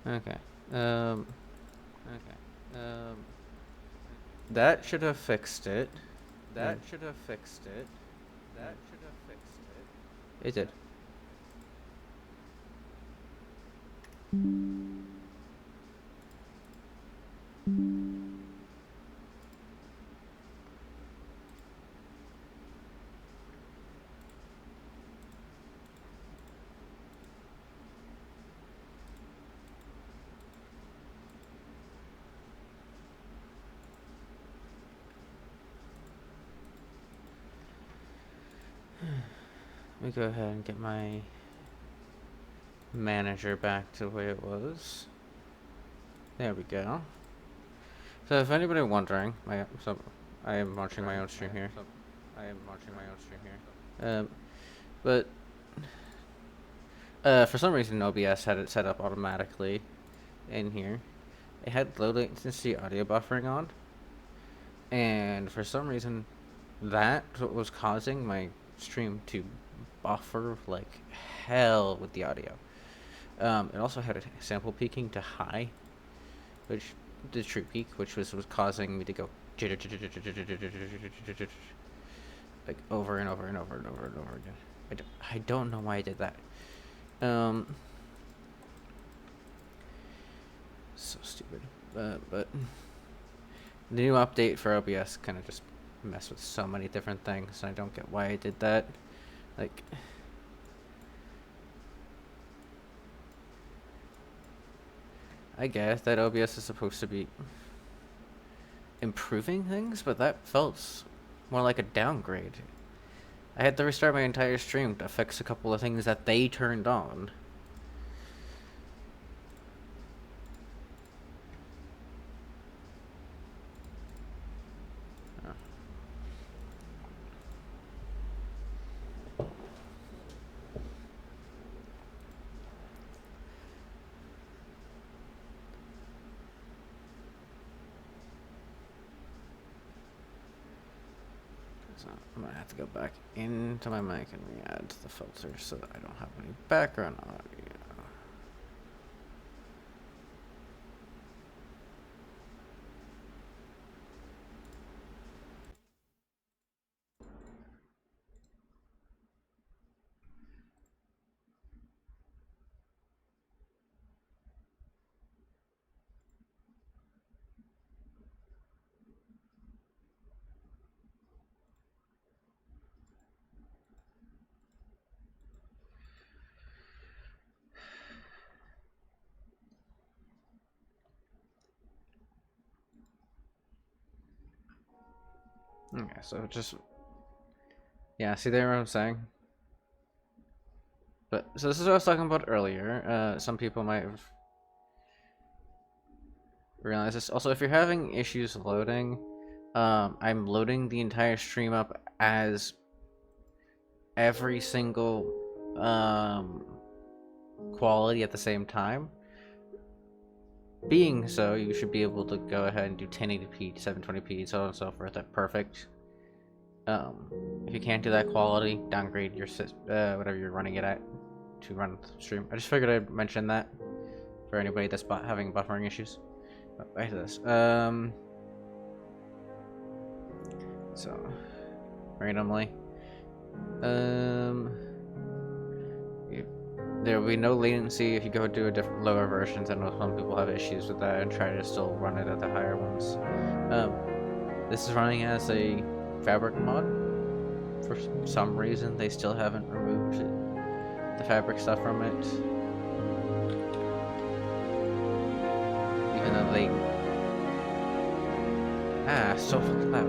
Okay. Um. Okay. That should have fixed it. That should have fixed it. That should have fixed it. It did. Let me go ahead and get my manager back to where it was. There we go. So if anybody wondering, I am launching my own stream here. But for some reason OBS had it set up automatically in here. It had low latency audio buffering on, and for some reason that was causing my stream to buffer like hell with the audio. It also had a sample peaking to high, which the true peak, which was causing me to go like over and over and over and over and over again. I don't know why I did that. So stupid. But the new update for OBS kind of just messed with so many different things. I don't get why I did that. Like, I guess that OBS is supposed to be improving things, but that felt more like a downgrade. I had to restart my entire stream to fix a couple of things that they turned on. So I'm gonna have to go back into my mic and re-add the filter so that I don't have any background audio. Okay, so just yeah, see there what I'm saying? But so this is what I was talking about earlier. Some people might have realized this. Also, if you're having issues loading, I'm loading the entire stream up as every single quality at the same time. Being so, you should be able to go ahead and do 1080p, 720p, so on and so forth. That's perfect. If you can't do that quality, downgrade your whatever you're running it at to run the stream. I just figured I'd mention that for anybody that's having buffering issues. But back to this. So randomly, there will be no latency if you go to a different lower versions. I know some people have issues with that and try to still run it at the higher ones. This is running as a fabric mod. For some reason, they still haven't removed the fabric stuff from it. Even though they... so fucking loud.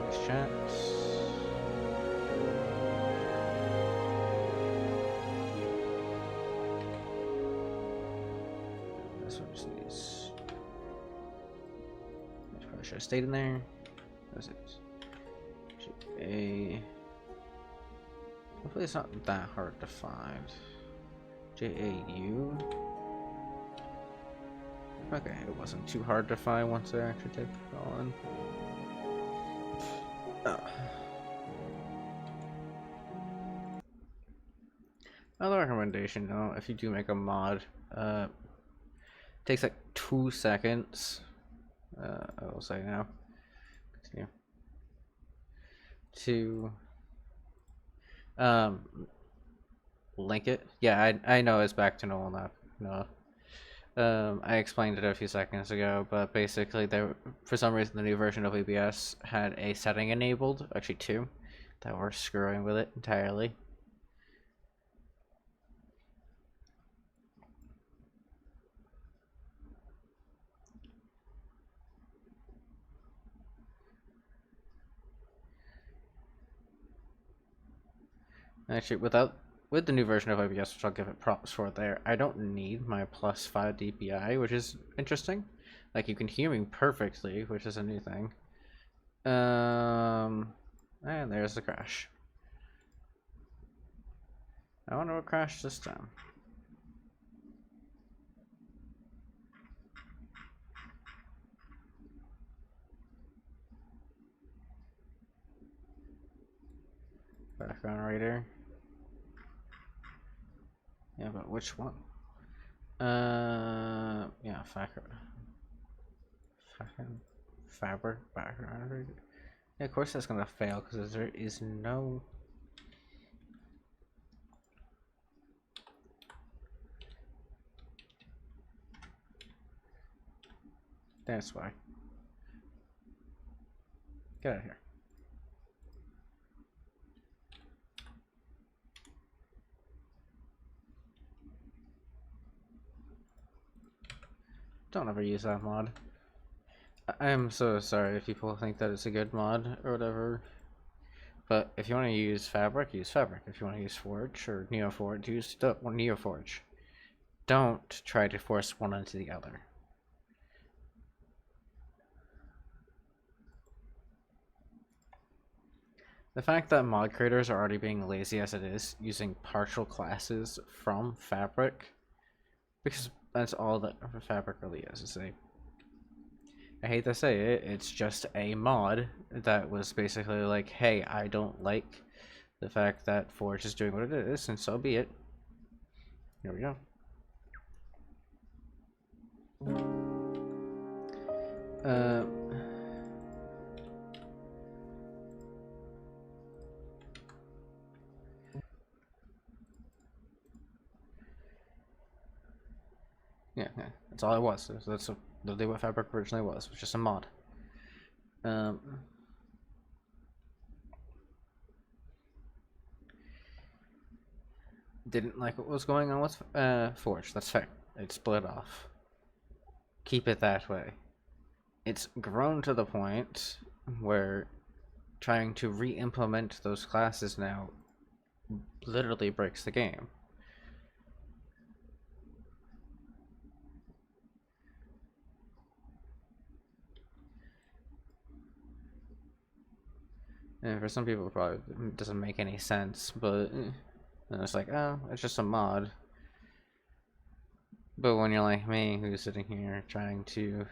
Voice chats. This one just needs... I probably should have stayed in there. That's it. Hopefully it's not that hard to find. JAU. Okay, it wasn't too hard to find once I actually typed it all in. Oh. Another recommendation, though, if you do make a mod, it takes like 2 seconds. I will say now. Continue. To link it. Yeah, I know it's back to normal now. No. I explained it a few seconds ago, but basically, there, for some reason, the new version of OBS had a setting enabled, actually two, that were screwing with it entirely. Actually, with the new version of OBS, which I'll give it props for there, I don't need my +5 DPI, which is interesting. Like, you can hear me perfectly, which is a new thing. And there's the crash. I wonder what crashed this time. Background reader. Yeah, but which one? Yeah, fabric background reader. Yeah, of course that's gonna fail because there is no. That's why. Get out of here. Don't ever use that mod. I am so sorry if people think that it's a good mod or whatever. But if you want to use Fabric, use Fabric. If you want to use Forge or NeoForge, use NeoForge. Don't try to force one into the other. The fact that mod creators are already being lazy as it is, using partial classes from Fabric, because that's all that Fabric really is I hate to say it, it's just a mod that was basically like, hey, I don't like the fact that Forge is doing what it is, and so be it. Here we go. Yeah, that's all it was. That's literally what Fabric originally was just a mod. Didn't like what was going on with Forge. That's fair. It split off. Keep it that way. It's grown to the point where trying to re-implement those classes now literally breaks the game. And for some people, it probably doesn't make any sense, but it's like, oh, it's just a mod. But when you're like me, who's sitting here trying to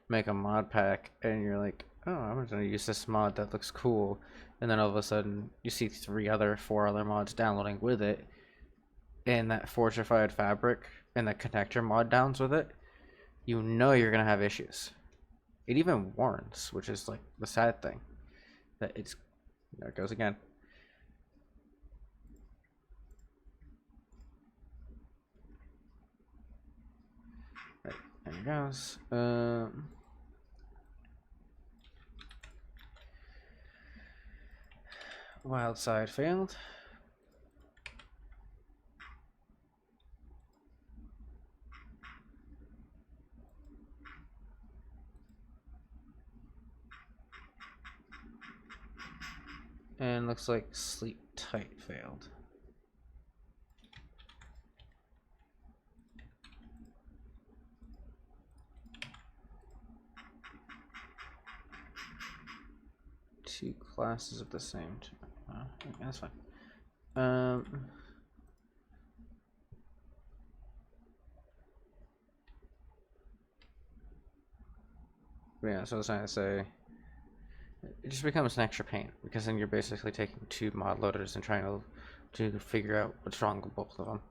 make a mod pack, and you're like, oh, I'm gonna use this mod that looks cool, and then all of a sudden you see 4 other mods downloading with it, and that fortified fabric and the connector mod downs with it, you know you're gonna have issues. It even warns, which is like the sad thing, that it's, there it goes again. Right, there it goes. Wild side failed. And looks like sleep tight failed. Two classes at the same time. That's fine. Yeah, so I was trying to say, it just becomes an extra pain because then you're basically taking 2 mod loaders and trying to to figure out what's wrong with both of them.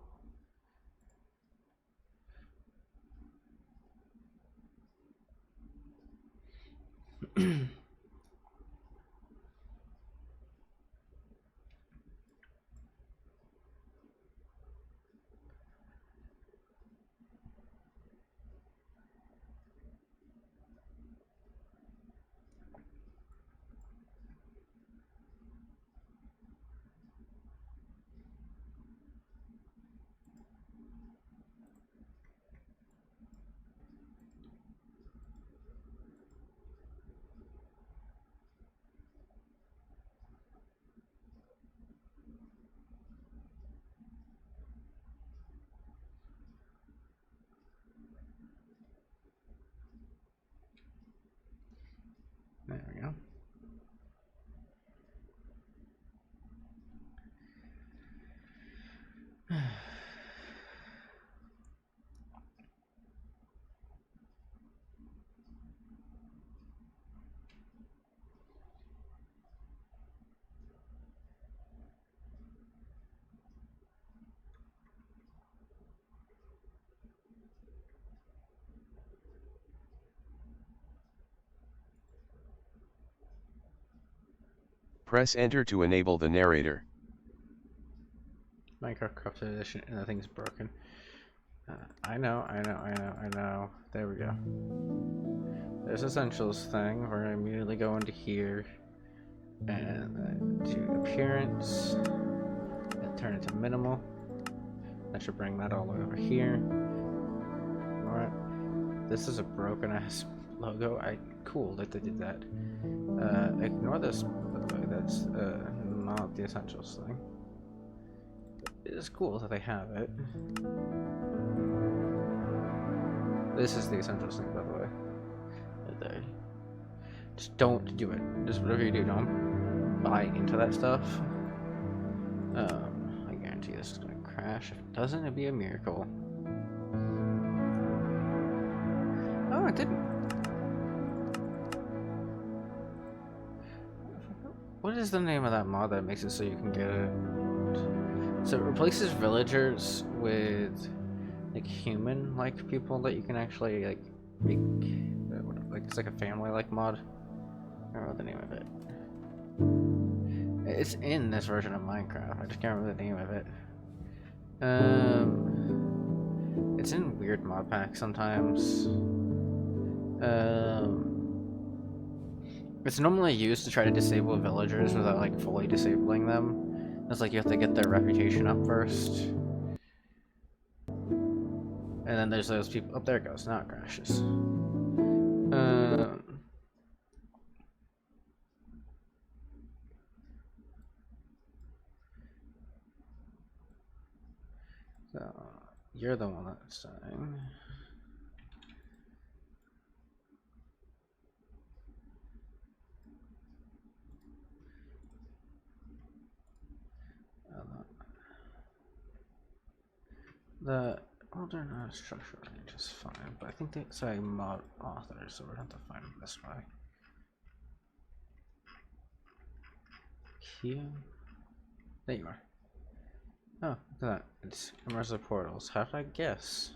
There we go. Press enter to enable the narrator. Minecraft Crafted Edition, and the thing's broken. I know. There we go. There's Essentials thing. We're gonna immediately go into here and do appearance and turn it to minimal. That should bring that all the way over here. Alright. This is a broken ass logo. Cool that they did that. Ignore this, by the way. That's not the Essentials thing. It is cool that they have it. This is the Essentials thing, by the way. Right there. Just don't do it. Just whatever you do, don't buy into that stuff. I guarantee this is gonna crash. If it doesn't, it'd be a miracle. Oh, it didn't. What is the name of that mod that makes it so you can get it? So it replaces villagers with like human-like people that you can actually like make. Like it's like a family-like mod. I don't know the name of it. It's in this version of Minecraft. I just can't remember the name of it. It's in weird mod packs sometimes. It's normally used to try to disable villagers without like fully disabling them. It's like you have to get their reputation up first. And then there's those people. Oh, there it goes. Now it crashes. So, you're the one that's saying. The older structure range is fine, but I think they say mod author, so we're going to have to find them this way. Here. There you are. Oh, look at that. It's immersive portals. How did I guess?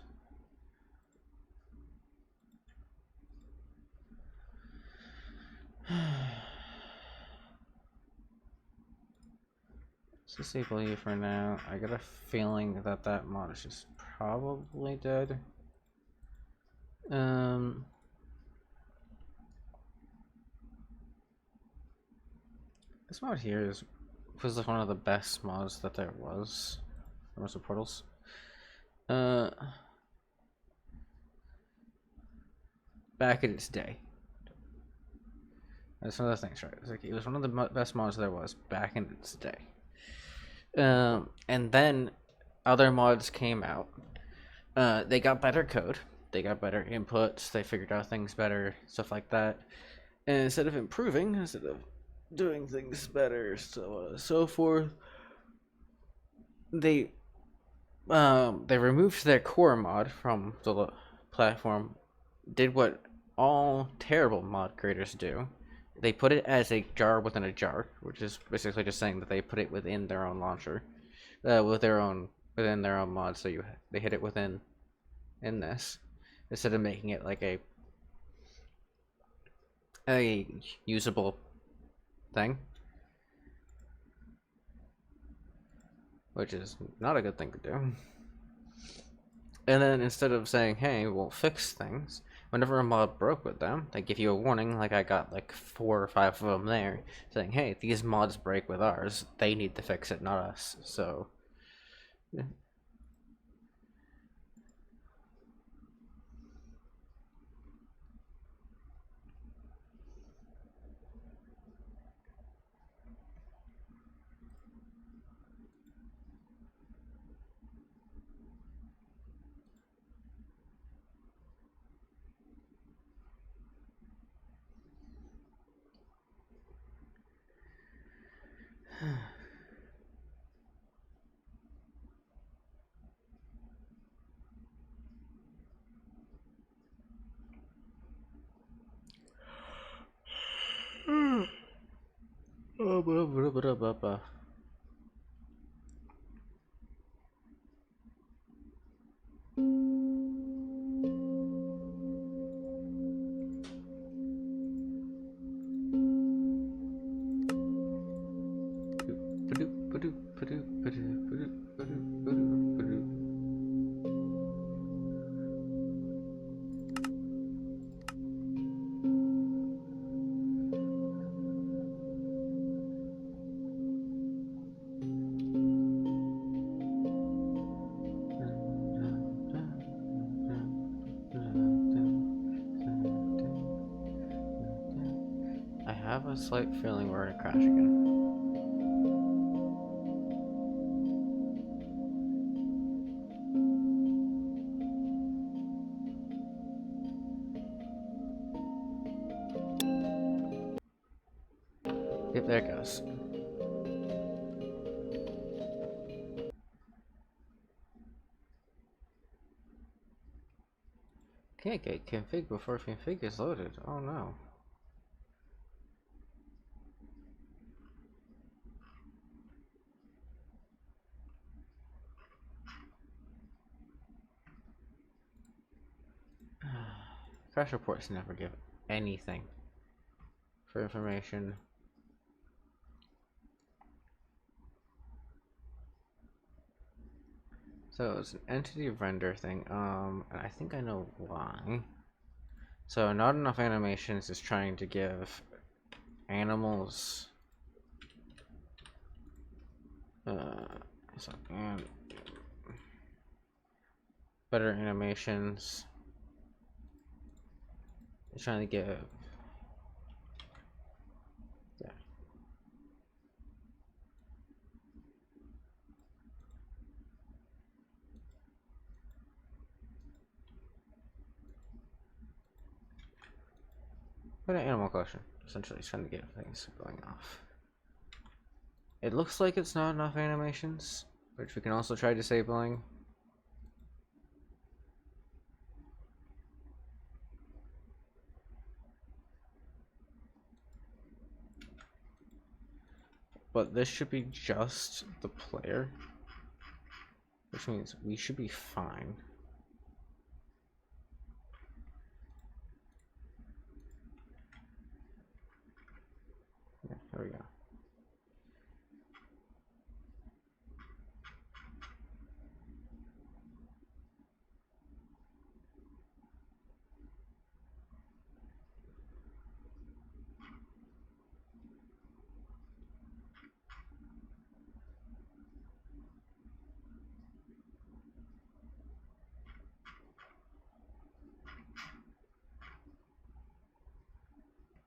Let's disable you for now. I got a feeling that that mod is just probably dead. This mod here was one of the best mods that there was. Immersive portals. Back in its day. That's one of the things, right? It was one of the best mods there was back in its day. And then other mods came out. They got better code. They got better inputs. They figured out things better, stuff like that. And instead of improving, instead of doing things better, so forth, they removed their core mod from the platform. Did what all terrible mod creators do. They put it as a jar within a jar, which is basically just saying that they put it within their own launcher. with their own within their own mod. So they hit it within in this instead of making it like a usable thing, which is not a good thing to do. And then instead of saying, hey, we'll fix things, whenever a mod broke with them, they give you a warning, like I got like 4 or 5 of them there, saying, hey, these mods break with ours. They need to fix it, not us. So, yeah. I have a slight feeling we're gonna crash again. Yep, there it goes. Can't get config before config is loaded. Oh no. Crash reports never give anything for information. So it's an entity render thing. And I think I know why. So not enough animations is trying to give animals and better animations. It's trying to give better animal collection. Essentially, it's trying to get things going off. It looks like it's not enough animations, which we can also try disabling. But this should be just the player, which means we should be fine. Yeah, there we go.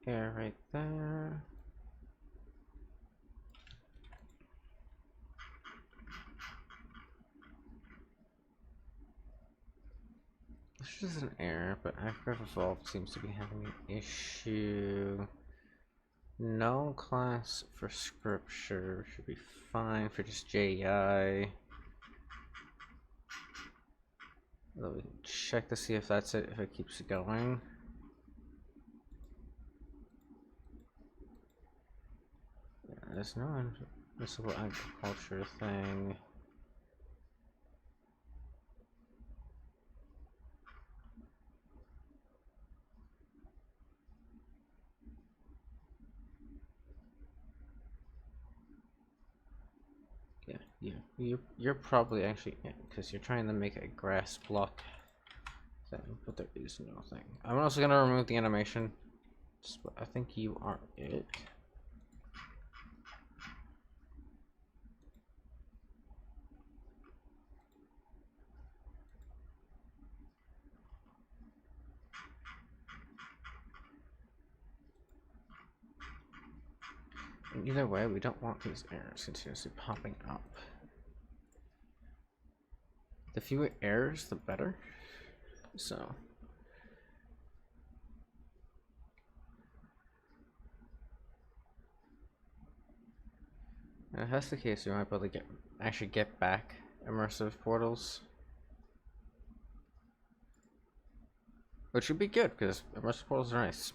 Yeah, right there. This is an error, but Active Evolved seems to be having an issue. No class for scripture should be fine for just JEI. Let me check to see if that's it, if it keeps going. Yeah, there's no invisible agriculture thing. You're probably actually because you're trying to make a grass block thing, but there is no thing. I'm also gonna remove the animation. I think you are it. Either way, we don't want these errors continuously popping up. The fewer errors, the better. So. And if that's the case, we might be able to actually get back immersive portals. Which would be good, because immersive portals are nice.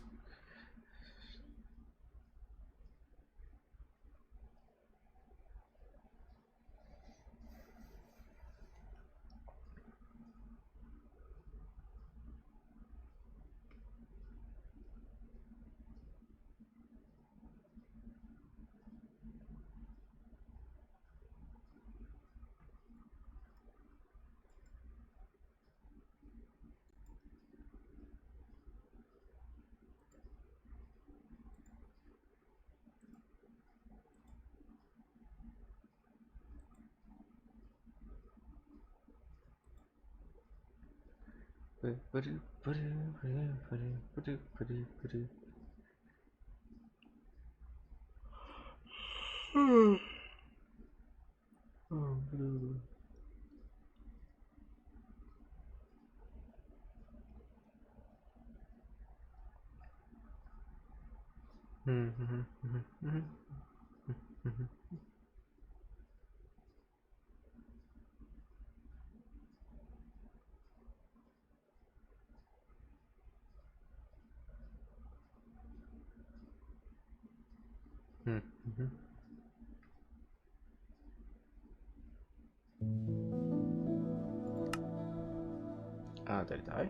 Did it die?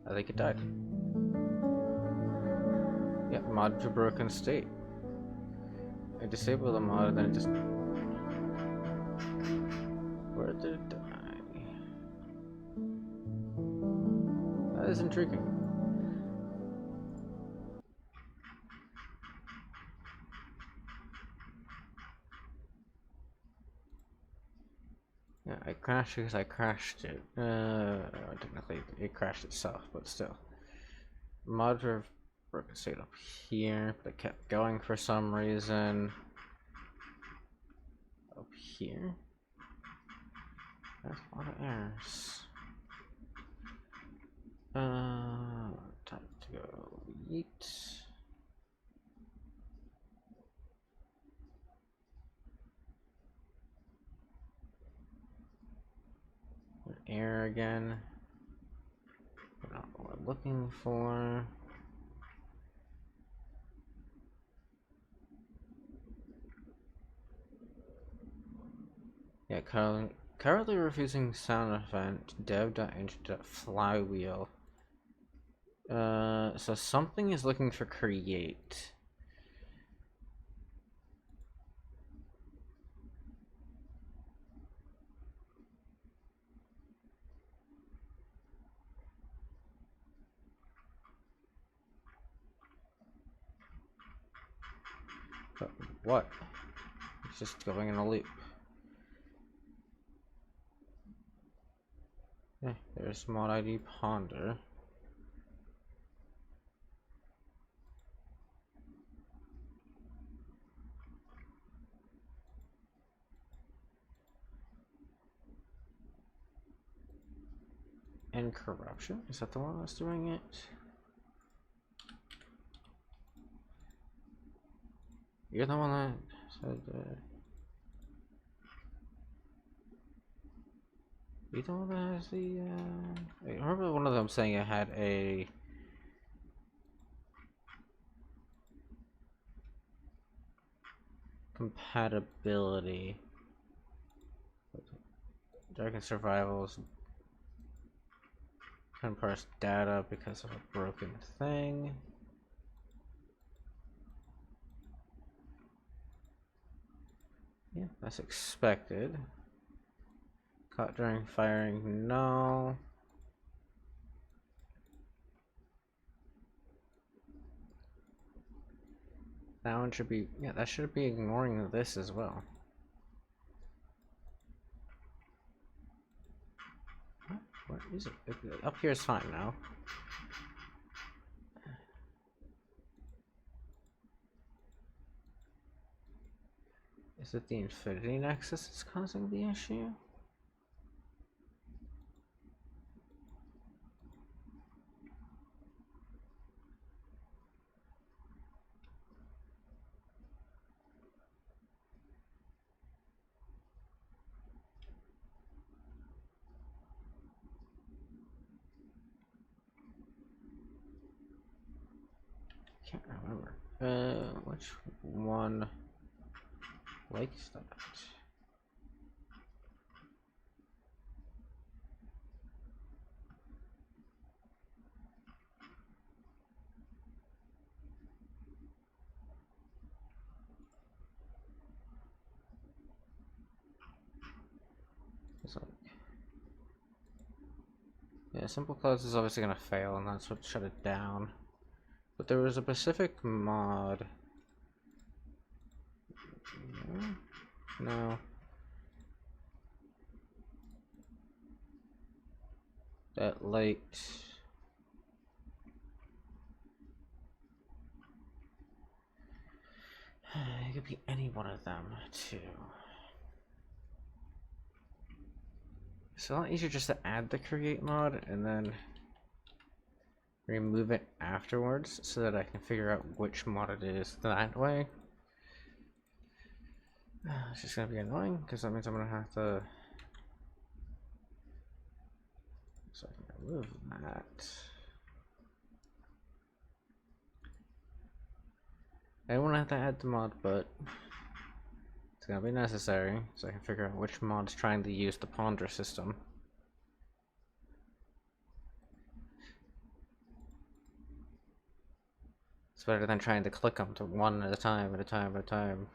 I think it died. Yep, mod to broken state. I disabled the mod and then it just... Where did it die? That is intriguing. Yeah, I crashed because I crashed it. Technically it crashed itself, but still. Mod for broken state up here, but it kept going for some reason. Up here? That's a lot of errors. Time to go eat. Error again. Not what we're looking for. Yeah, currently refusing sound event dev.int.flywheel. So something is looking for create. But what? It's just going in a loop. Yeah, there's mod ID ponder. And corruption? Is that the one that's doing it? You're the one that said you the one that has the I remember one of them saying it had a compatibility. Dragon Survivals can parse data because of a broken thing. Yeah, that's expected. Caught during firing, no. That one should be, yeah, that should be ignoring this as well. What is it? Up here is fine now. Is it the infinity nexus that's causing the issue? Can't remember. Which one likes that? It's like, yeah, simple close is obviously gonna fail, and that's what shut it down. But there was a specific mod. No. That liked. It could be any one of them, too. It's a lot easier just to add the create mod and then remove it afterwards so that I can figure out which mod it is that way. It's just gonna be annoying because that means I'm gonna have to. So I can remove that. I don't want to have to add the mod, but it's gonna be necessary so I can figure out which mod's trying to use the ponder system. It's better than trying to click them to one at a time, at a time, at a time.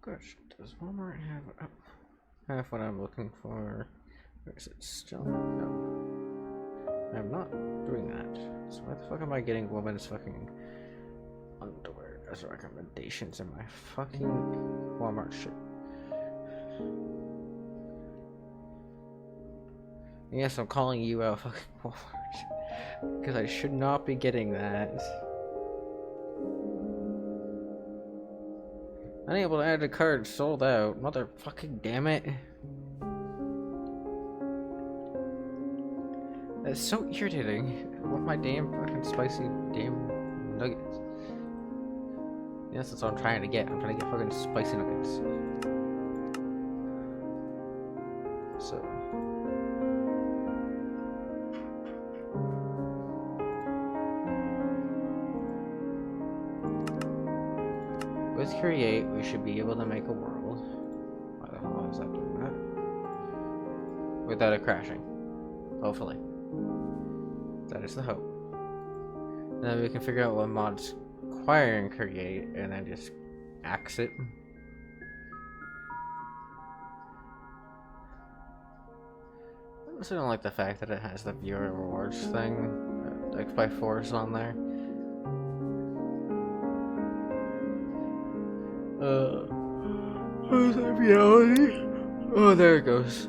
Gosh, does Walmart have what I'm looking for? Or is it still? No. I'm not doing that. So why the fuck am I getting women's fucking underwear as recommendations in my fucking Walmart shit? Yes, I'm calling you out, fucking Walmart. Because I should not be getting that. Unable to add a card, sold out. Motherfucking damn it. That's so irritating. I want my damn fucking spicy damn nuggets. Yes, that's what I'm trying to get. I'm trying to get fucking spicy nuggets. So. With create, we should be able to make a world. Why the hell is that doing that? Without it crashing. Hopefully. That is the hope. And then we can figure out what mods acquire and create, and then just axe it. also don't like the fact that it has the viewer rewards thing, like by force on there. Where's the reality? Oh, there it goes.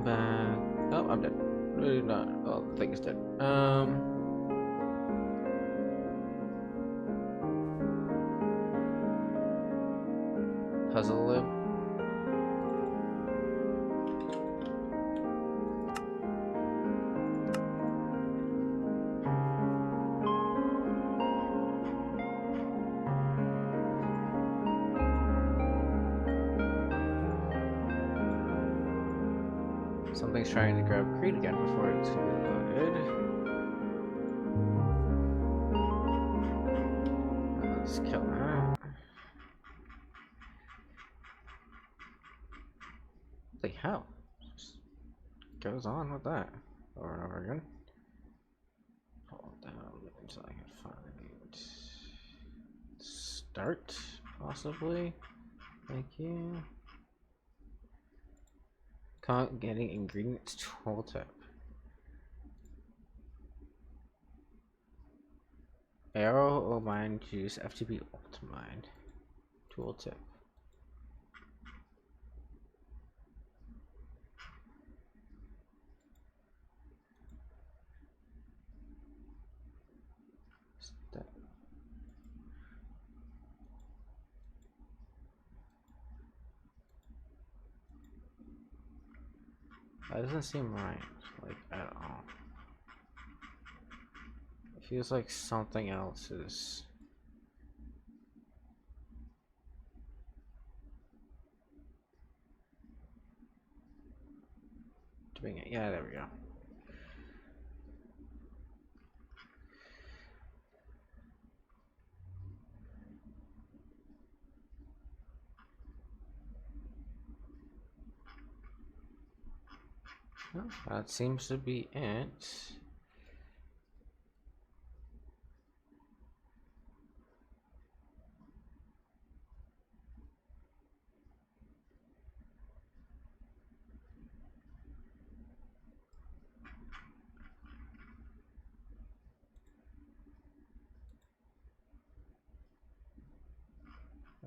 Bad. Oh, I'm dead. Really not. Oh, the thing is dead. Puzzle lib. Something's trying to grab Creed again before it's reloaded. Let's kill that. Like hell. Just goes on with that over and over again. Hold down until I can find start, possibly. Thank you. Getting ingredients tooltip. Arrow mine juice FTP ultimine tooltip. That doesn't seem right, like at all. It feels like something else is doing it. Yeah, there we go. Well, that seems to be it.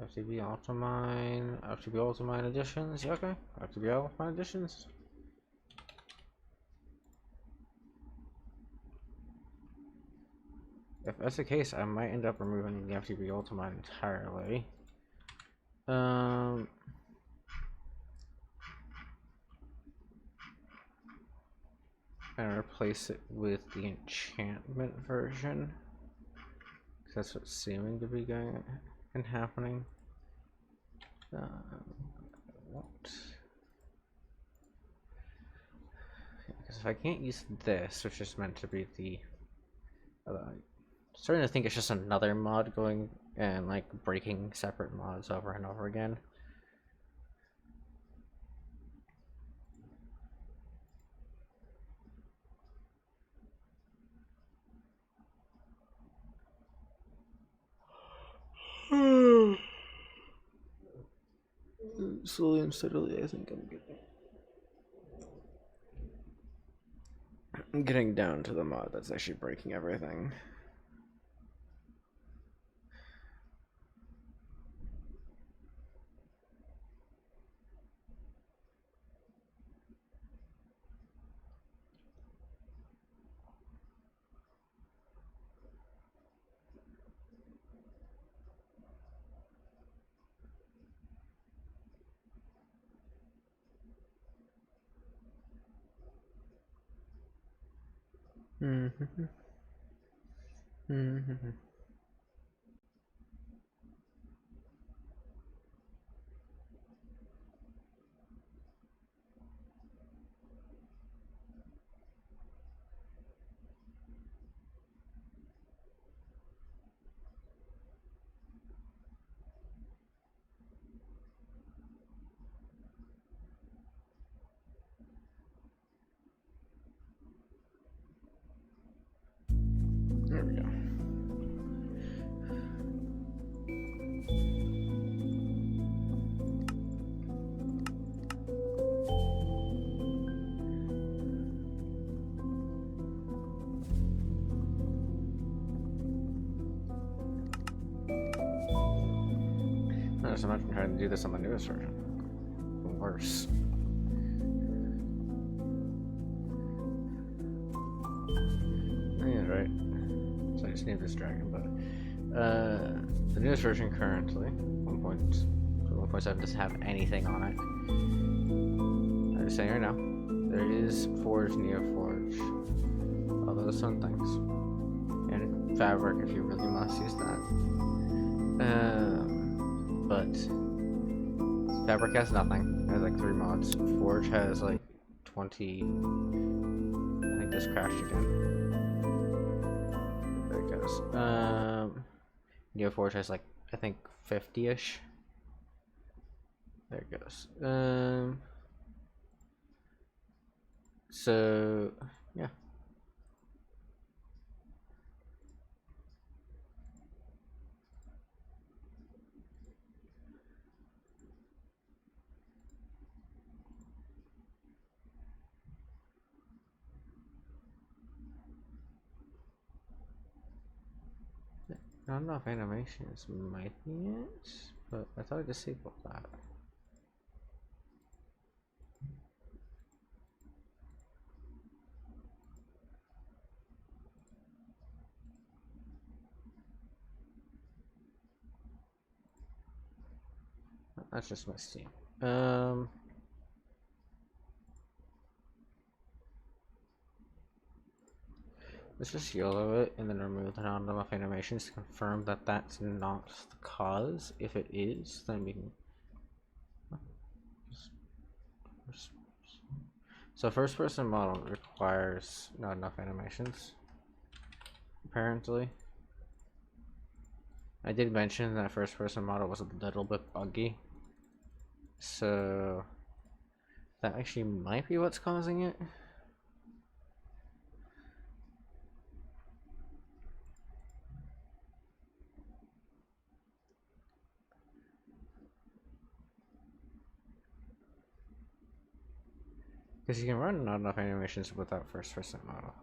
FTB Ultimine editions. Yeah, okay. FTB Ultimine editions. If that's the case, I might end up removing the FTB Ultimine entirely. And replace it with the enchantment version. Because that's what's seeming to be going and happening. What? Because if I can't use this, which is meant to be the starting to think it's just another mod going and like breaking separate mods over and over again. Slowly and steadily, I think I'm getting down to the mod that's actually breaking everything. There we go. just imagine trying to do this on the newest version. Worse. Yeah, right. So I just need this dragon, but the newest version currently 1.7 doesn't have anything on it. I'm just saying right now, there is Forge, Neo Forge, all those fun things, and Fabric if you really must use that. But Fabric has nothing. It has like 3 mods. Forge has like 20. I think this crashed again. There it goes. Neo Forge has like, I think 50-ish. There it goes. So yeah. Not enough animations might be it, but I thought I disabled that. That's just my Steam. Let's just yellow it and then remove the not enough animations to confirm that that's not the cause. If it is, then we can. So first person model requires not enough animations. Apparently. I did mention that first person model was a little bit buggy. So that actually might be what's causing it. Because you can run not enough animations without first person model.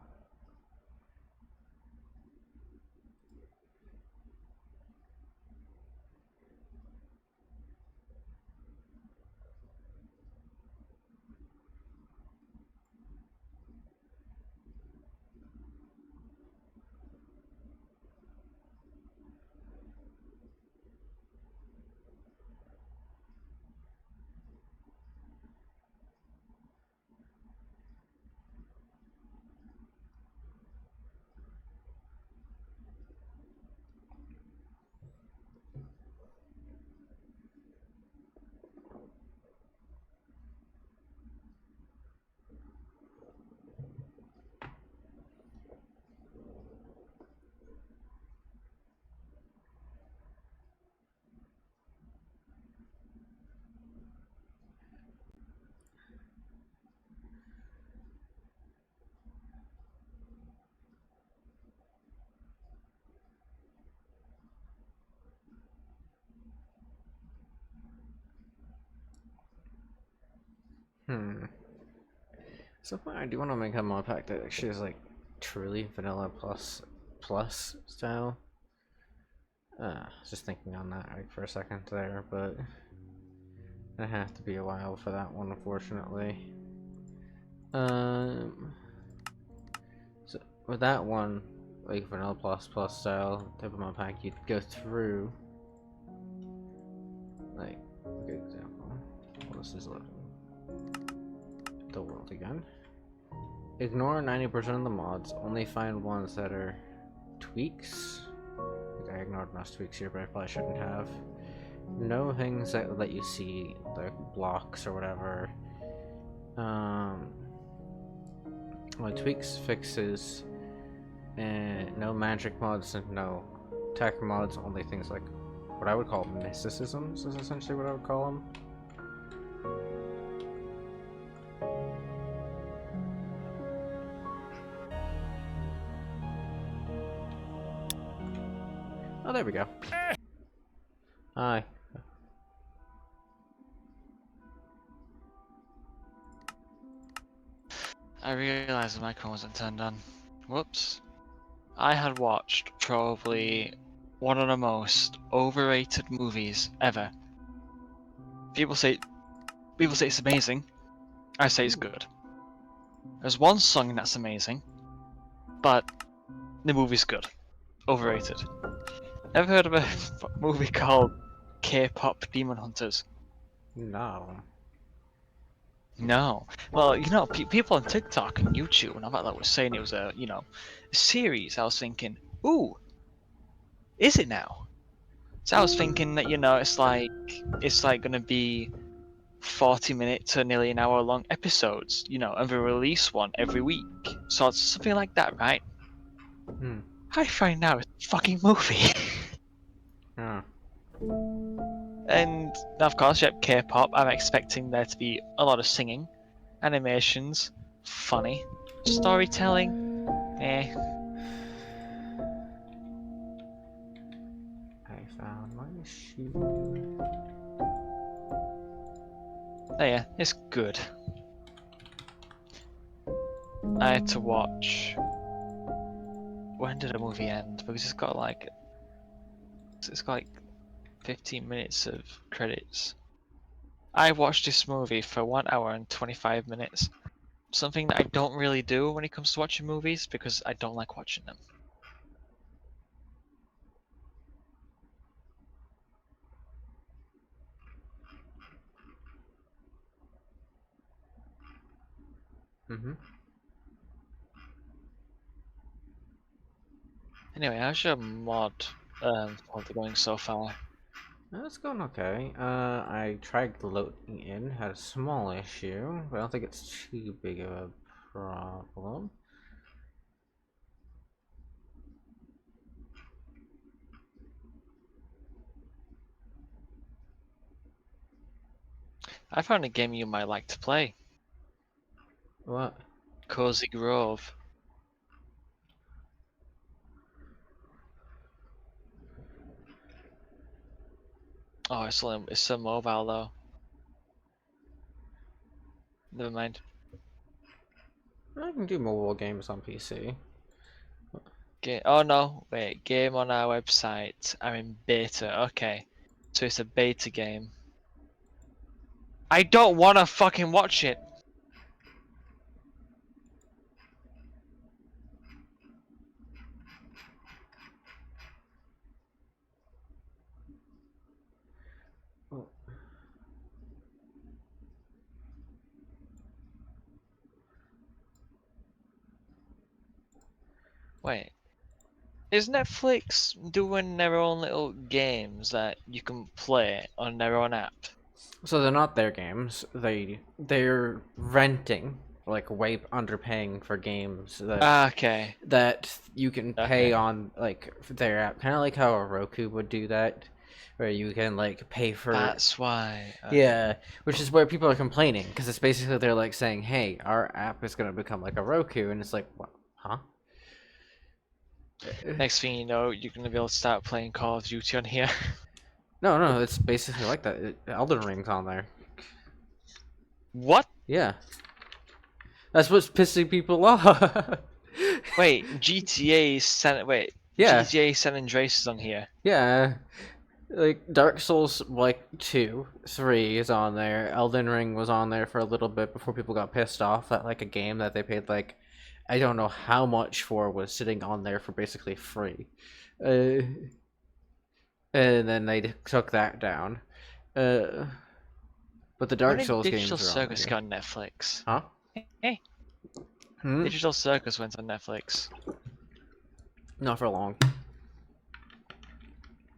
So I do want to make a mod pack that actually is like truly vanilla plus style. Just thinking on that like for a second there, but I have to be a while for that one, unfortunately. So with that one, like vanilla plus style type of mod pack, you'd go through like a good example. Well, this is loading the world again. Ignore 90% of the mods, only find ones that are tweaks. Like I ignored most tweaks here, but I probably shouldn't have. No things that let you see like blocks or whatever. Like tweaks, fixes, and no magic mods and no tech mods, only things like what I would call mysticisms is essentially what I would call them. Oh, there we go. Hi. I realised the microphone wasn't turned on. Whoops. I had watched probably one of the most overrated movies ever People say it's amazing. I say it's good. There's one song that's amazing, but the movie's good. Overrated. Ever heard of a movie called K-pop Demon Hunters? No. No. Well, you know, people on TikTok and YouTube and all that were saying it was a, a series. I was thinking, ooh, is it now? So I was thinking that, it's like gonna be 40-minute to nearly an hour long episodes, and they release one every week. So it's something like that, right? Hmm. I find out it's a fucking movie. Yeah. And of course, yep, K-pop. I'm expecting there to be a lot of singing, animations, funny, storytelling. Eh. I found my shoe. Oh yeah, it's good. I had to watch. When did the movie end? Because it's got like 15 minutes of credits. I watched this movie for 1 hour and 25 minutes. Something that I don't really do when it comes to watching movies because I don't like watching them. Mm-hmm. Anyway, how's your folder going so far? It's going okay. I tried loading in, had a small issue, but I don't think it's too big of a problem. I found a game you might like to play. What? Cozy Grove. Oh, it's a mobile though. Never mind. I can do mobile games on PC. Oh no, wait. Game on our website. I'm in beta. Okay, so it's a beta game. I don't want to fucking watch it. Oh, Wait. Is Netflix doing their own little games that you can play on their own app? so they're not their games. They're renting, like way underpaying for games Okay. that you can pay Okay. on like their app, kind of like how a Roku would do that, where you can like pay for. That's why. Okay. Yeah, which is where people are complaining because it's basically they're like saying, "Hey, our app is gonna become like a Roku," and it's like, what? Huh? Next thing you know, you're gonna be able to start playing Call of Duty on here. No, no, it's basically like that. Elden Ring's on there. What? Yeah, that's what's pissing people off. Wait, Yeah, GTA San Andreas is on here. yeah. Like Dark Souls, like 2, 3 is on there. Elden Ring was on there for a little bit before people got pissed off that like a game that they paid like I don't know how much for was sitting on there for basically free. Uh, and then they took that down. Uh, but the When Dark did Souls Digital games are on Circus there. go on Netflix? Huh? Hey, Hmm? Digital Circus went on Netflix. Not for long.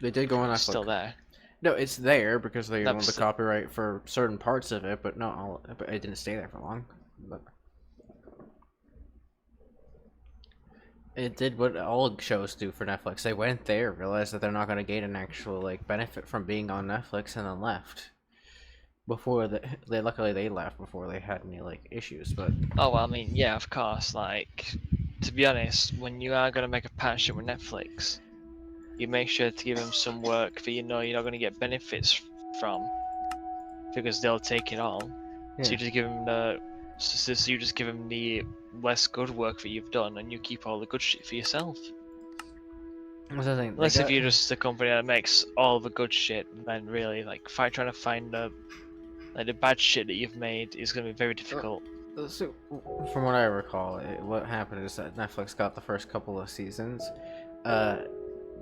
They did go on It's still Netflix. there. No, it's there because they No, own the copyright for certain parts of it, but not all. But it didn't stay there for long. But it did what all shows do for Netflix. They went there, realized that they're not going to gain an actual like benefit from being on Netflix, and then left. Before they luckily they left before they had any like issues, but Oh well, I mean, yeah, of course. Like, to be honest, when you are gonna make a partnership with Netflix, you make sure to give them some work that you know you're not gonna get benefits from, because they'll take it all. So yeah. you just give them so you just give them the less good work that you've done, and you keep all the good shit for yourself. What's the thing? They Unless if got you're just a company that makes all the good shit, then really, like, trying to find a Like the bad shit that you've made is gonna be very difficult. So, from what I recall, what happened is that Netflix got the first couple of seasons.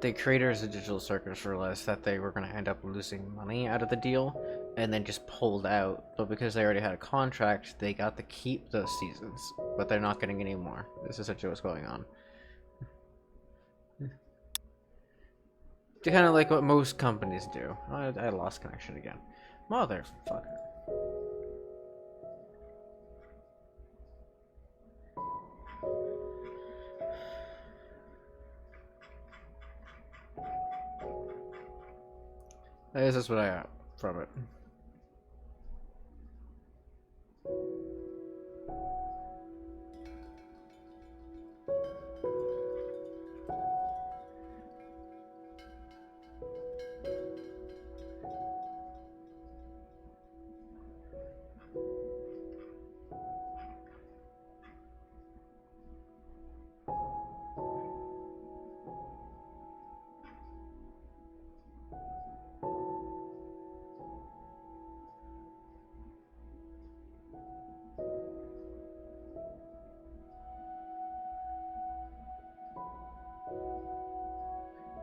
The creators of Digital Circus realized that they were going to end up losing money out of the deal, and then just pulled out. But because they already had a contract, they got to keep those seasons, but they're not getting any more. This is essentially what's going on. Kind of like what most companies do. I lost connection again. Motherfucker. This is what I got from it.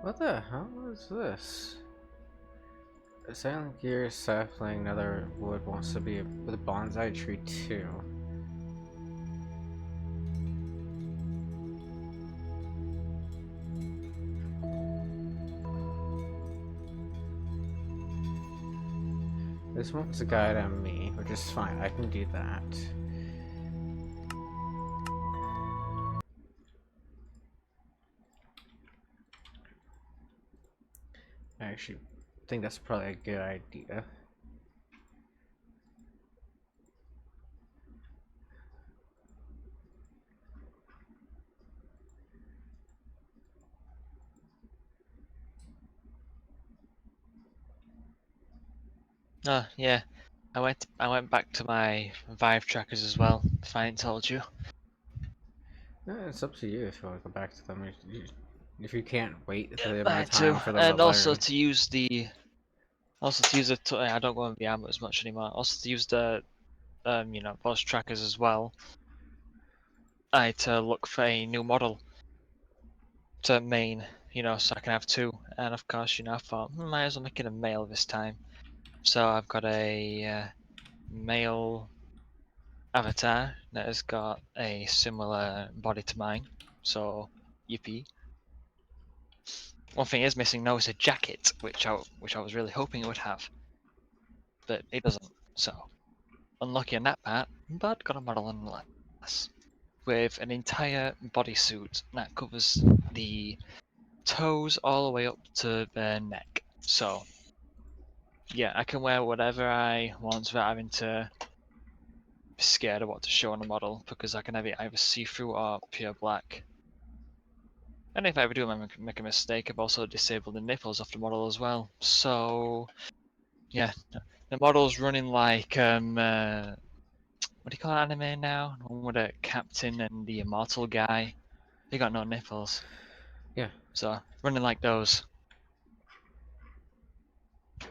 What the hell is this? A silent gear sapling, another wood wants to be with a bonsai tree too. This one's a guide on me, which is fine. I can do that. I actually think that's probably a good idea. Oh yeah, I went back to my Vive trackers as well. If I ain't told you. It's up to you if you want to go back to them. If you can't wait the I amount of had to, time for them to and also learn. to use the, I don't go on the ammo as much anymore. Also to use the, boss trackers as well. I had to look for a new model to main, so I can have two. And of course, I thought, might as well make it a male this time. So I've got a male avatar that has got a similar body to mine. So, yippee. One thing is missing though is a jacket, which I was really hoping it would have, but it doesn't. So, unlucky on that part, but got a model nonetheless. With an entire bodysuit that covers the toes all the way up to the neck. So, yeah, I can wear whatever I want without having to be scared of what to show on the model because I can have it either see-through or pure black. And if I ever do make a mistake, I've also disabled the nipples off the model as well. So, yeah, the model's running like what do you call anime now? The one with a captain and the immortal guy. They got no nipples. Yeah. So running like those.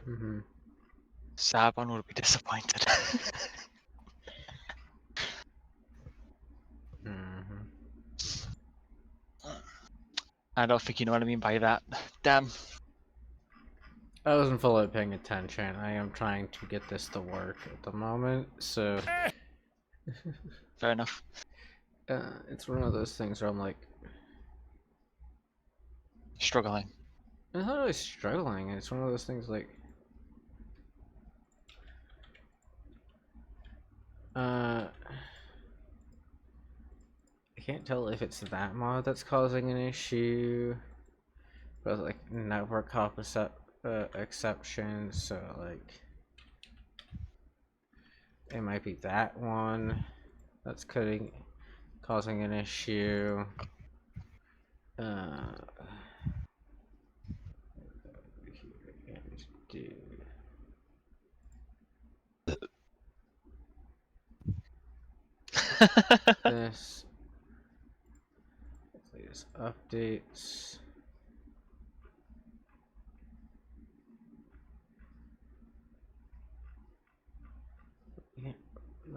Mm-hmm. Sabon would be disappointed. Mm-hmm. I don't think you know what I mean by that. Damn. I wasn't fully paying attention. I am trying to get this to work at the moment, so Fair enough. it's one of those things where I'm like, Struggling. I'm not really struggling. It's one of those things like, I can't tell if it's that mod that's causing an issue, but like network hop exceptions, so like it might be that one that's causing an issue. Uh, do this. Latest updates.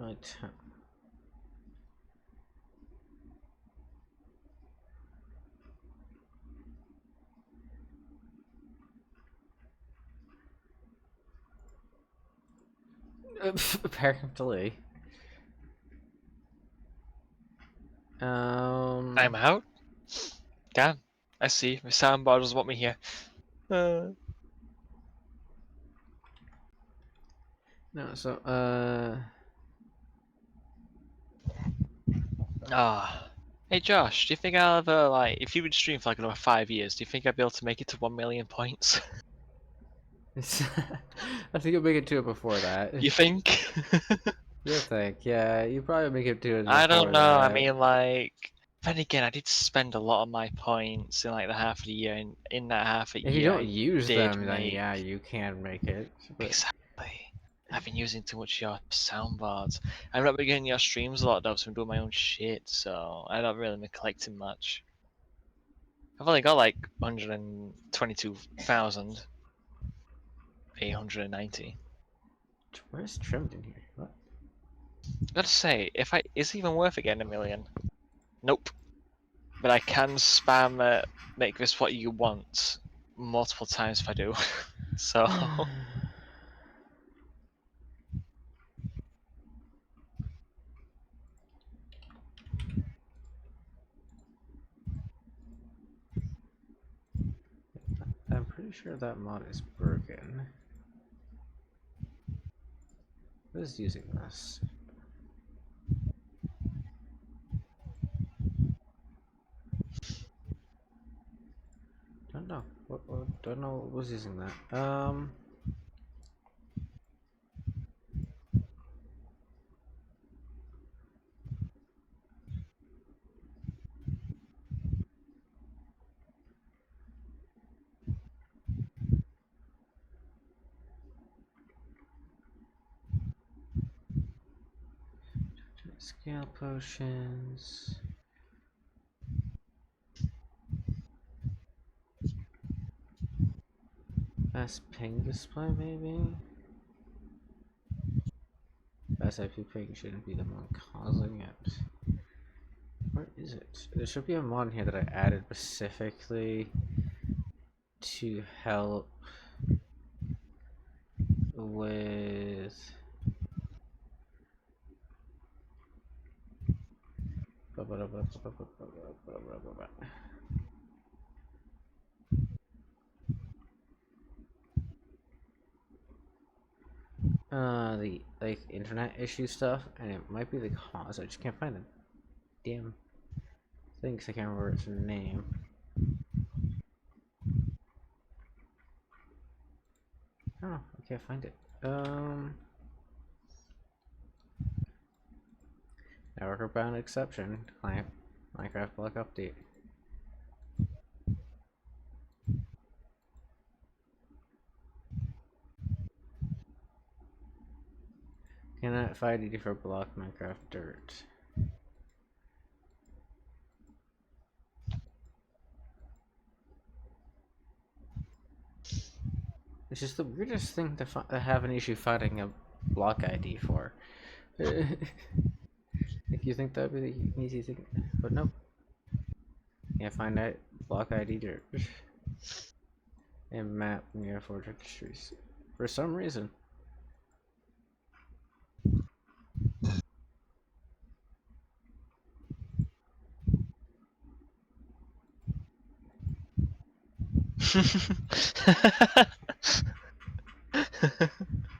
Right. Apparently. I'm out. Damn. I see. My soundboard doesn't want me here. No, so, Ah. Hey Josh, do you think I'll ever, like, if you would stream for like another 5 years, do you think I'd be able to make it to 1 million points? I think you'll make it to it before that. You think? You think, yeah, you probably make it to it I don't before know. I that. mean, like, then again, I did spend a lot of my points in like the half of the year, and in that half a If you year, don't I use did them, then make yeah, you can make it. But exactly. I've been using too much of your soundboards. I'm not beginning your streams a lot though, so I'm doing my own shit, so I don't really been collecting much. I've only got like 122,890. where's trimmed in here? What? Gotta say, if I is it even worth it getting 1 million? Nope. But I can spam make this what you want multiple times if I do. So I'm pretty sure that mod is broken. Who is using this? Don't know. Don't know what was using that. Scale potions. Best ping display, maybe? Best IP ping shouldn't be the one causing it. Where is it? There should be a mod here that I added specifically to help with the like internet issue stuff, and it might be the cause. I just can't find the damn thing 'cause I can't remember its name. Oh, I can't find it. Network bound exception. Client Minecraft block update. Cannot find ID for block Minecraft dirt. It's just the weirdest thing to have an issue finding a block ID for. Like you think that'd be the easy thing, but nope. Can't find that block ID dirt. And map near Fort Registries. For some reason. I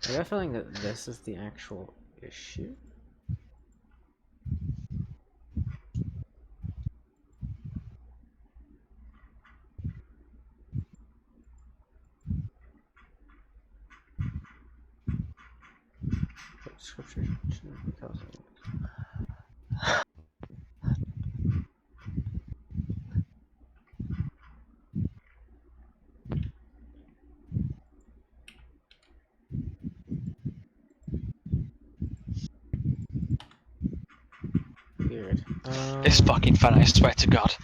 got a feeling that this is the actual issue. Subscription shouldn't be causing it. Weird. it's fucking fun, I swear to God.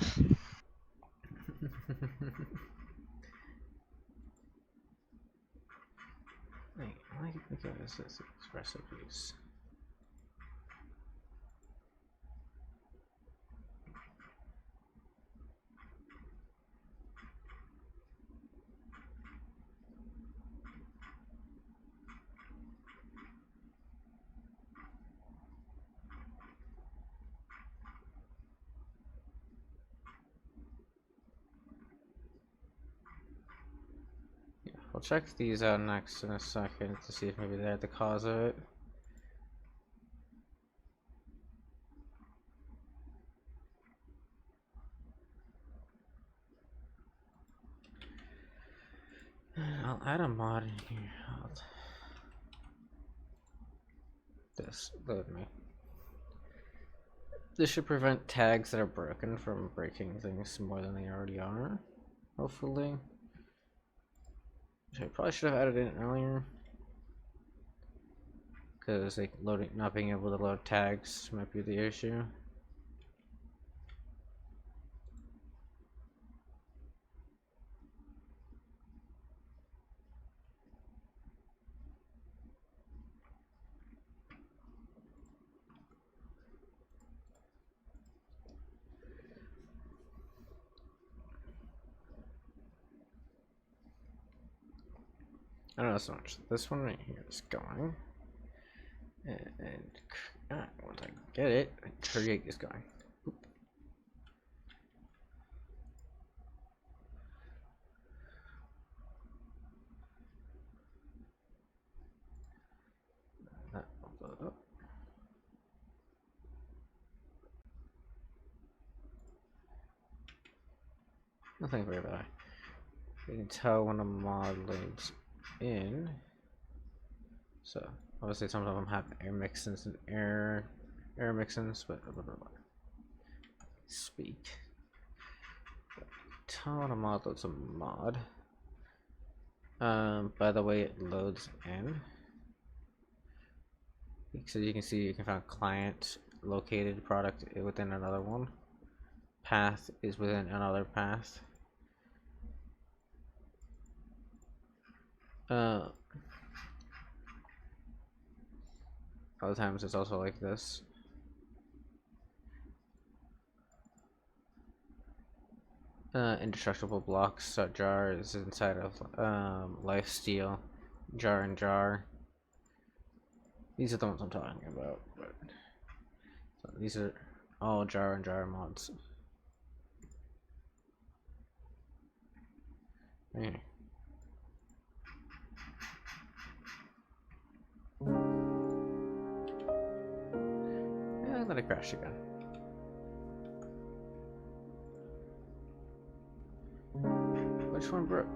Wait, I like recipes. I'll check these out next in a second to see if maybe they're the cause of it. I'll add a mod in here. This load me. This should prevent tags that are broken from breaking things more than they already are. Hopefully. I probably should have added it in earlier. Because like not being able to load tags might be the issue. I don't know so much. This one right here is going. And once I get it, create is going. Oop. That will load up. Nothing very bad. You can tell when a mod loads in. So obviously some of them have error mixins and error mixins, but blah, blah, blah. Speak. Tell when a mod loads a mod. By the way, it loads in. So you can see you can find client located product within another one. Path is within another path. Other times it's also like this. Indestructible blocks, jar is inside of lifesteal, jar and jar. These are the ones I'm talking about. But so these are all jar and jar mods. Anyway. Yeah, let it crash again. Which one broke?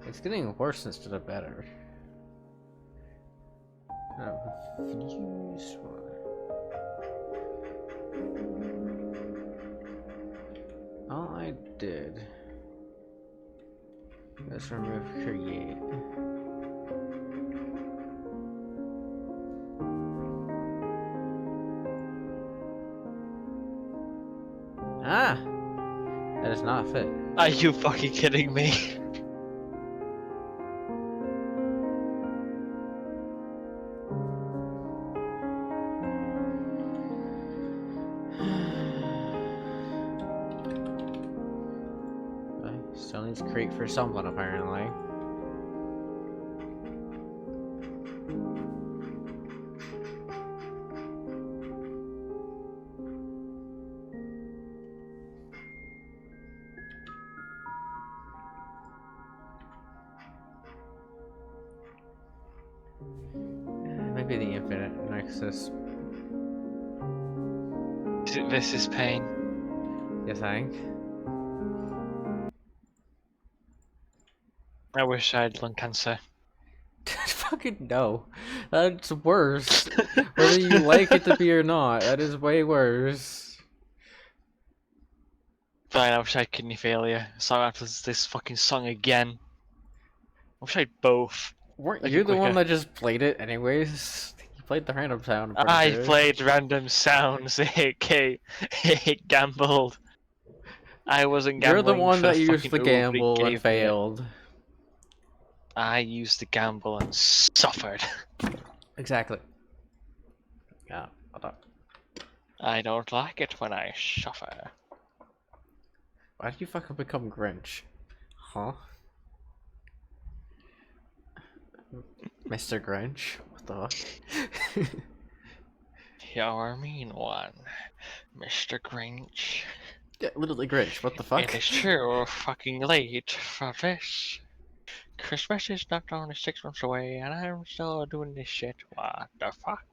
It's getting worse instead of better. Fuse one. All I did was remove create. Ah! That does not fit. Are you fucking kidding me? Still needs create for someone apparently. Maybe the infinite nexus. This is pain. You think? I wish I had lung cancer. Fucking no. That's worse. Whether you like it to be or not, that is way worse. Fine, I wish I had kidney failure. So after this fucking song again. I wish I had both. Weren't Make you it the one quicker. that just played it anyways? You played the random sound, I'm pretty I sure. played random sounds, aka it gambled. I wasn't You're the gambling one for that the used fucking the Uber, but he gamble and gave me it. failed. I used the gamble and suffered. Exactly. Yeah, hold on. I don't like it when I suffer. Why did you fucking become Grinch? Huh? Mr. Grinch? What the fuck? You're a mean one, Mr. Grinch. Yeah, literally Grinch. What the fuck? It is true, we're fucking late for this. Christmas is not only 6 months away, and I'm still doing this shit. What the fuck?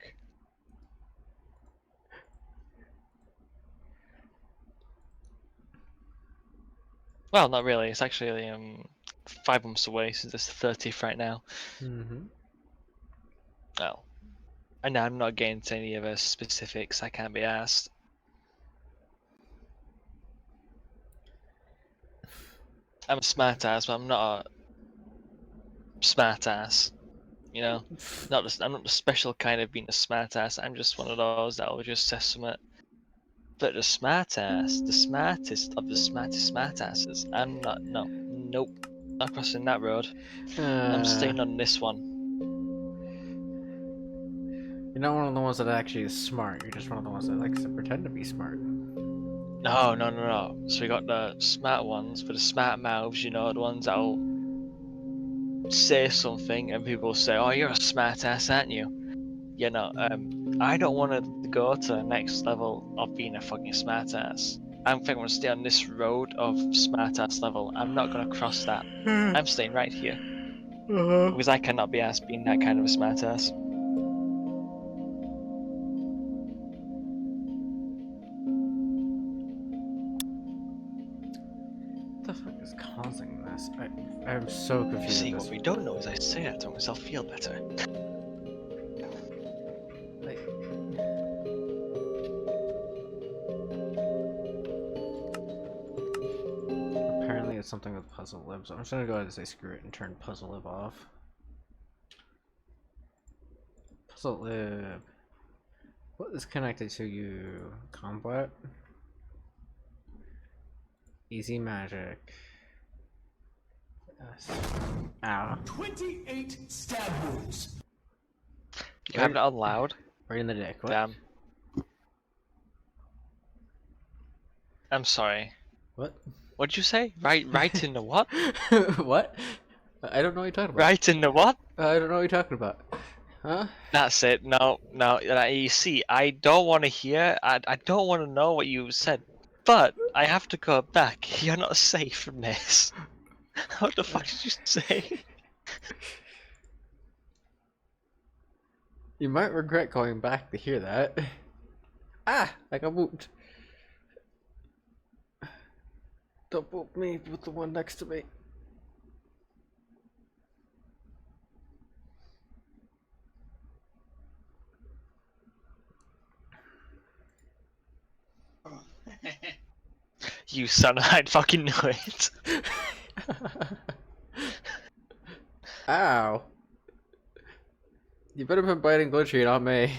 Well, not really. It's actually 5 months away since it's the 30th right now. Mm-hmm. Well, and I'm not getting into any of the specifics. I can't be asked. I'm a smart ass, but I'm not a smart ass. You know, I'm not the special kind of being a smart ass. I'm just one of those that will just say something. But the smart ass, the smartest of the smartest smart asses, I'm not. No, nope, not crossing that road. I'm staying on this one. You're not one of the ones that actually is smart. You're just one of the ones that likes to pretend to be smart. No, no, no, no. So we got the smart ones with the smart mouths. You know, the ones that'll say something and people say, "Oh, you're a smart ass, aren't you?" You know, I don't want to go to the next level of being a fucking smart ass. I think I'm gonna stay on this road of smart ass level. I'm not gonna cross that. I'm staying right here because I cannot be asked being that kind of a smart ass. What the fuck is causing this? I'm so confused with See, this. what we don't know is I say that to myself feel better. Like, apparently it's something with puzzle lib, so I'm just gonna go ahead and say screw it and turn puzzle lib off. Puzzle lib. What is connected to you? Combat? Easy magic. Yes. Ow. 28 stab wounds. You have it on loud. Right in the dick. What? Damn. I'm sorry. What? What'd you say? Right in the what? What? I don't know what you're talking about. Right in the what? I don't know what you're talking about. Huh? That's it. No, no. You see, I don't want to hear. I don't want to know what you said. But I have to go back. You're not safe from this. What the fuck did you say? You might regret going back to hear that. Ah! I got whooped. Don't whoop me with the one next to me. You son, I'd fucking knew it. Ow. You better been biting Glitchy, not me.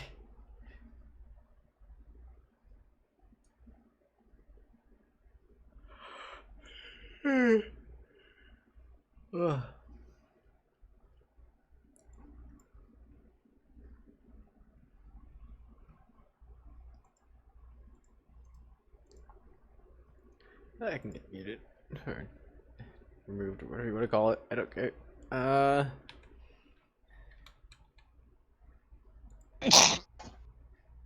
Ugh. I can get muted. Or removed, or whatever you want to call it. I don't care.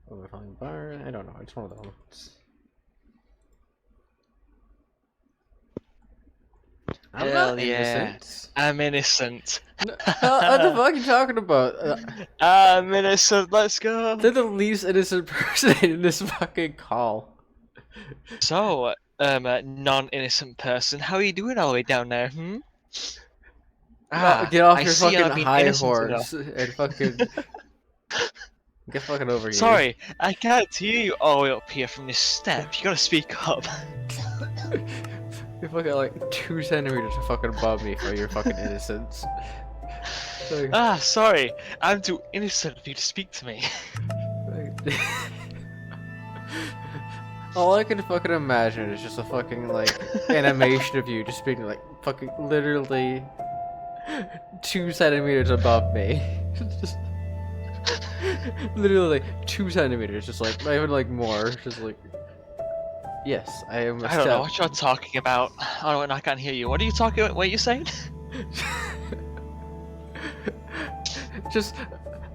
Overflowing bar. I don't know. It's one of them. I'm Hell not yeah. innocent. I'm innocent. No, what the fuck are you talking about? I'm innocent. Let's go. They're the least innocent person in this fucking call. So, non-innocent person, how are you doing all the way down there? Hmm. Get off I your see fucking I've been high innocent enough. horse and fucking get fucking over here. Sorry, I can't hear you all the way up here from this step. You gotta speak up. You're fucking like 2 centimeters fucking above me for your fucking innocence. Like, Sorry. I'm too innocent for you to speak to me. all I can fucking imagine is just a fucking like animation of you just being like fucking literally 2 centimeters above me. Just literally like 2 centimeters, just like not even like more, just like yes, I am. I don't know what you're talking about. Oh, and I can't hear you. What are you talking about? What are you saying? Just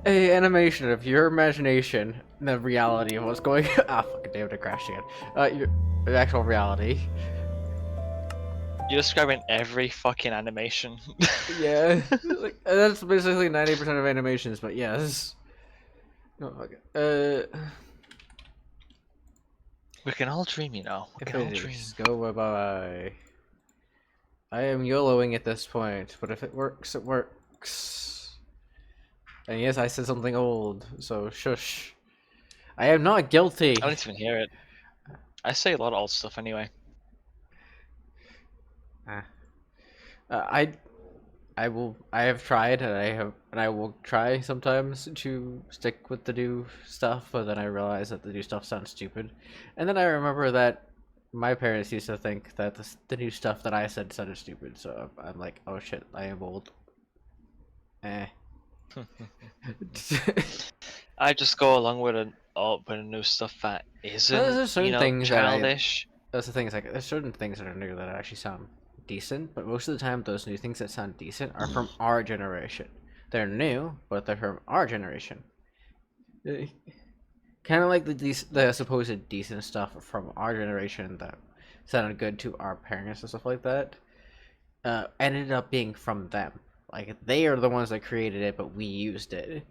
a animation of your imagination the reality of what's going on. Ah, fucking damn it, I crashed again. Your actual reality. You're describing every fucking animation. Yeah, like, that's basically 90% of animations, but yes. No, okay. We can all dream, you know. We can all dream. Infinities, go bye-bye. I am YOLOing at this point, but if it works, it works. And yes, I said something old, so shush. I am not guilty. I don't even hear it. I say a lot of old stuff anyway. Ah. I will. I have tried, and I will try sometimes to stick with the new stuff. But then I realize that the new stuff sounds stupid, and then I remember that my parents used to think that the new stuff that I said sounded stupid. So I'm like, oh shit, I am old. Eh. I just go along with new stuff that There's isn't, certain things that childish. That's the thing. Is like there's certain things that are new that actually sound decent, but most of the time those new things that sound decent are from our generation. They're new, but they're from our generation. Kind of like the supposed decent stuff from our generation that sounded good to our parents and stuff like that. Ended up being from them. Like they are the ones that created it, but we used it.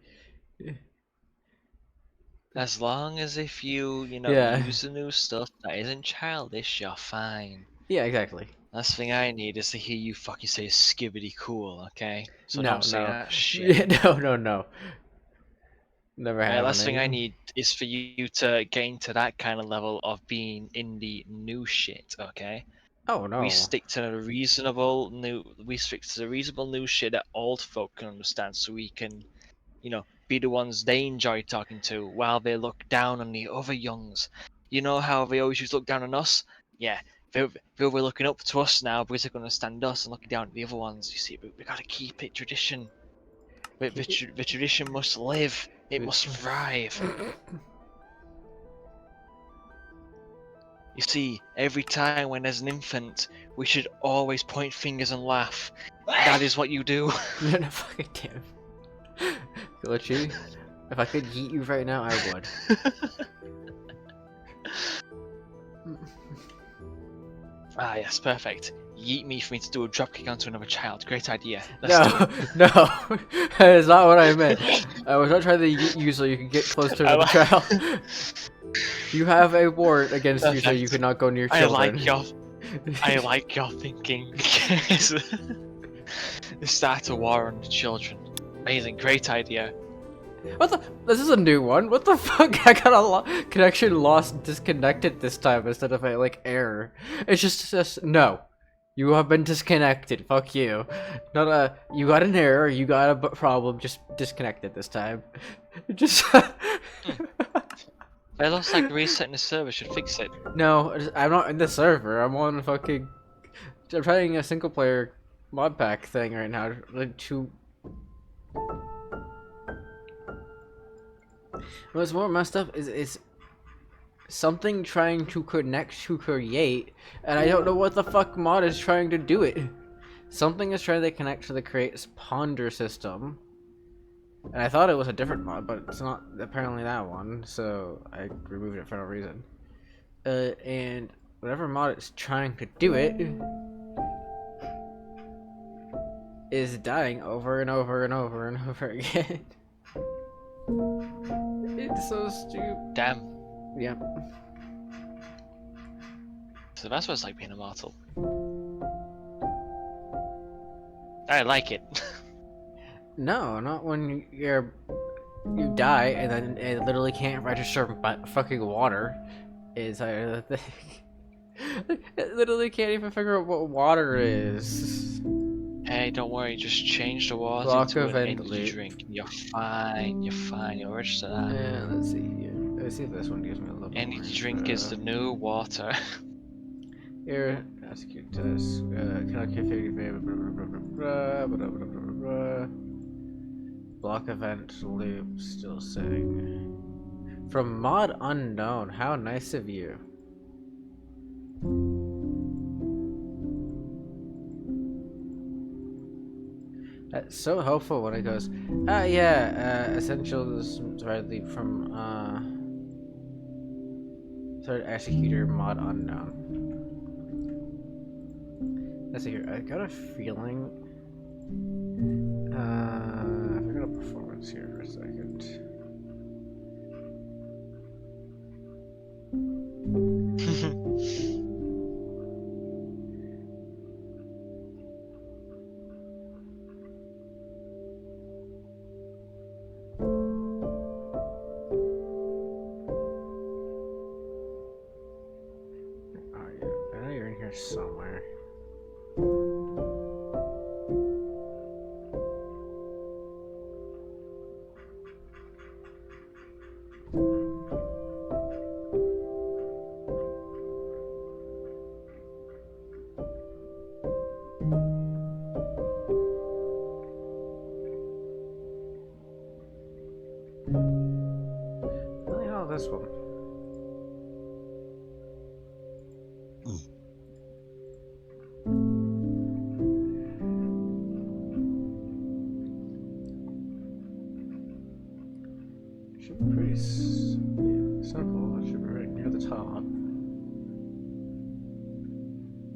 As long as if you, Yeah. use the new stuff that isn't childish, you're fine. Yeah, exactly. Last thing I need is to hear you fucking say skibbity cool, okay? So No, don't say no. that shit. Yeah, no. Never Last thing I happening. need is for you to get into that kind of level of being in the new shit, okay? Oh no. We stick to the reasonable new shit that old folk can understand, so we can, be the ones they enjoy talking to while they look down on the other youngs. You know how they always used to look down on us? Yeah, they were looking up to us now because they're going to stand us and looking down at the other ones. You see, we got to keep it tradition. The tradition must live. It must thrive. You see, every time when there's an infant, we should always point fingers and laugh. That is what you do. No, fucking damn. Glitchy. If I could yeet you right now, I would. Ah, yes, perfect. Yeet me for me to do a dropkick onto another child. Great idea. No, no, that is not what I meant. I was not trying to yeet you so you could get close to another child. You have a ward against you, so you Perfect. cannot go near I children. I like your thinking. Start a war on the children. Amazing, great idea. What the? This is a new one. What the fuck? I got a connection lost, disconnected this time instead of a error. It's just no. You have been disconnected. Fuck you. Not a. You got an error. You got a problem. Just disconnected this time. Just. It looks like resetting the server should fix it. No, I'm not in the server. I'm on fucking. I'm trying a single player mod pack thing right now. Like to. What's more messed up is something trying to connect to create, and I don't know what the fuck mod is trying to do it. Something is trying to connect to the create ponder system, and I thought it was a different mod, but it's not apparently that one, so I removed it for no reason. And whatever mod is trying to do it is dying over and over and over and over again. It's so stupid. Damn. Yep. So that's what it's like being immortal. I like it. No, not when you die and then it literally can't register fucking water. Is the thing. It literally can't even figure out what water is. Hey, don't worry, just change the water Block into of an end energy loop. drink. You're fine, you'll register that. Yeah, let's see here. Let's see if this one gives me a little Energy more drink is the new water. Here, execute this. Cannot configure block event loop still saying. From mod unknown, how nice of you. That's so helpful when it goes, yeah, essentials directly from, Third executor mod unknown. Let's see here. I got a feeling. I got a performance here for a second. Oh yeah, I know you're in here somewhere. Really, oh, this one. Should be pretty simple. It should be right near the top.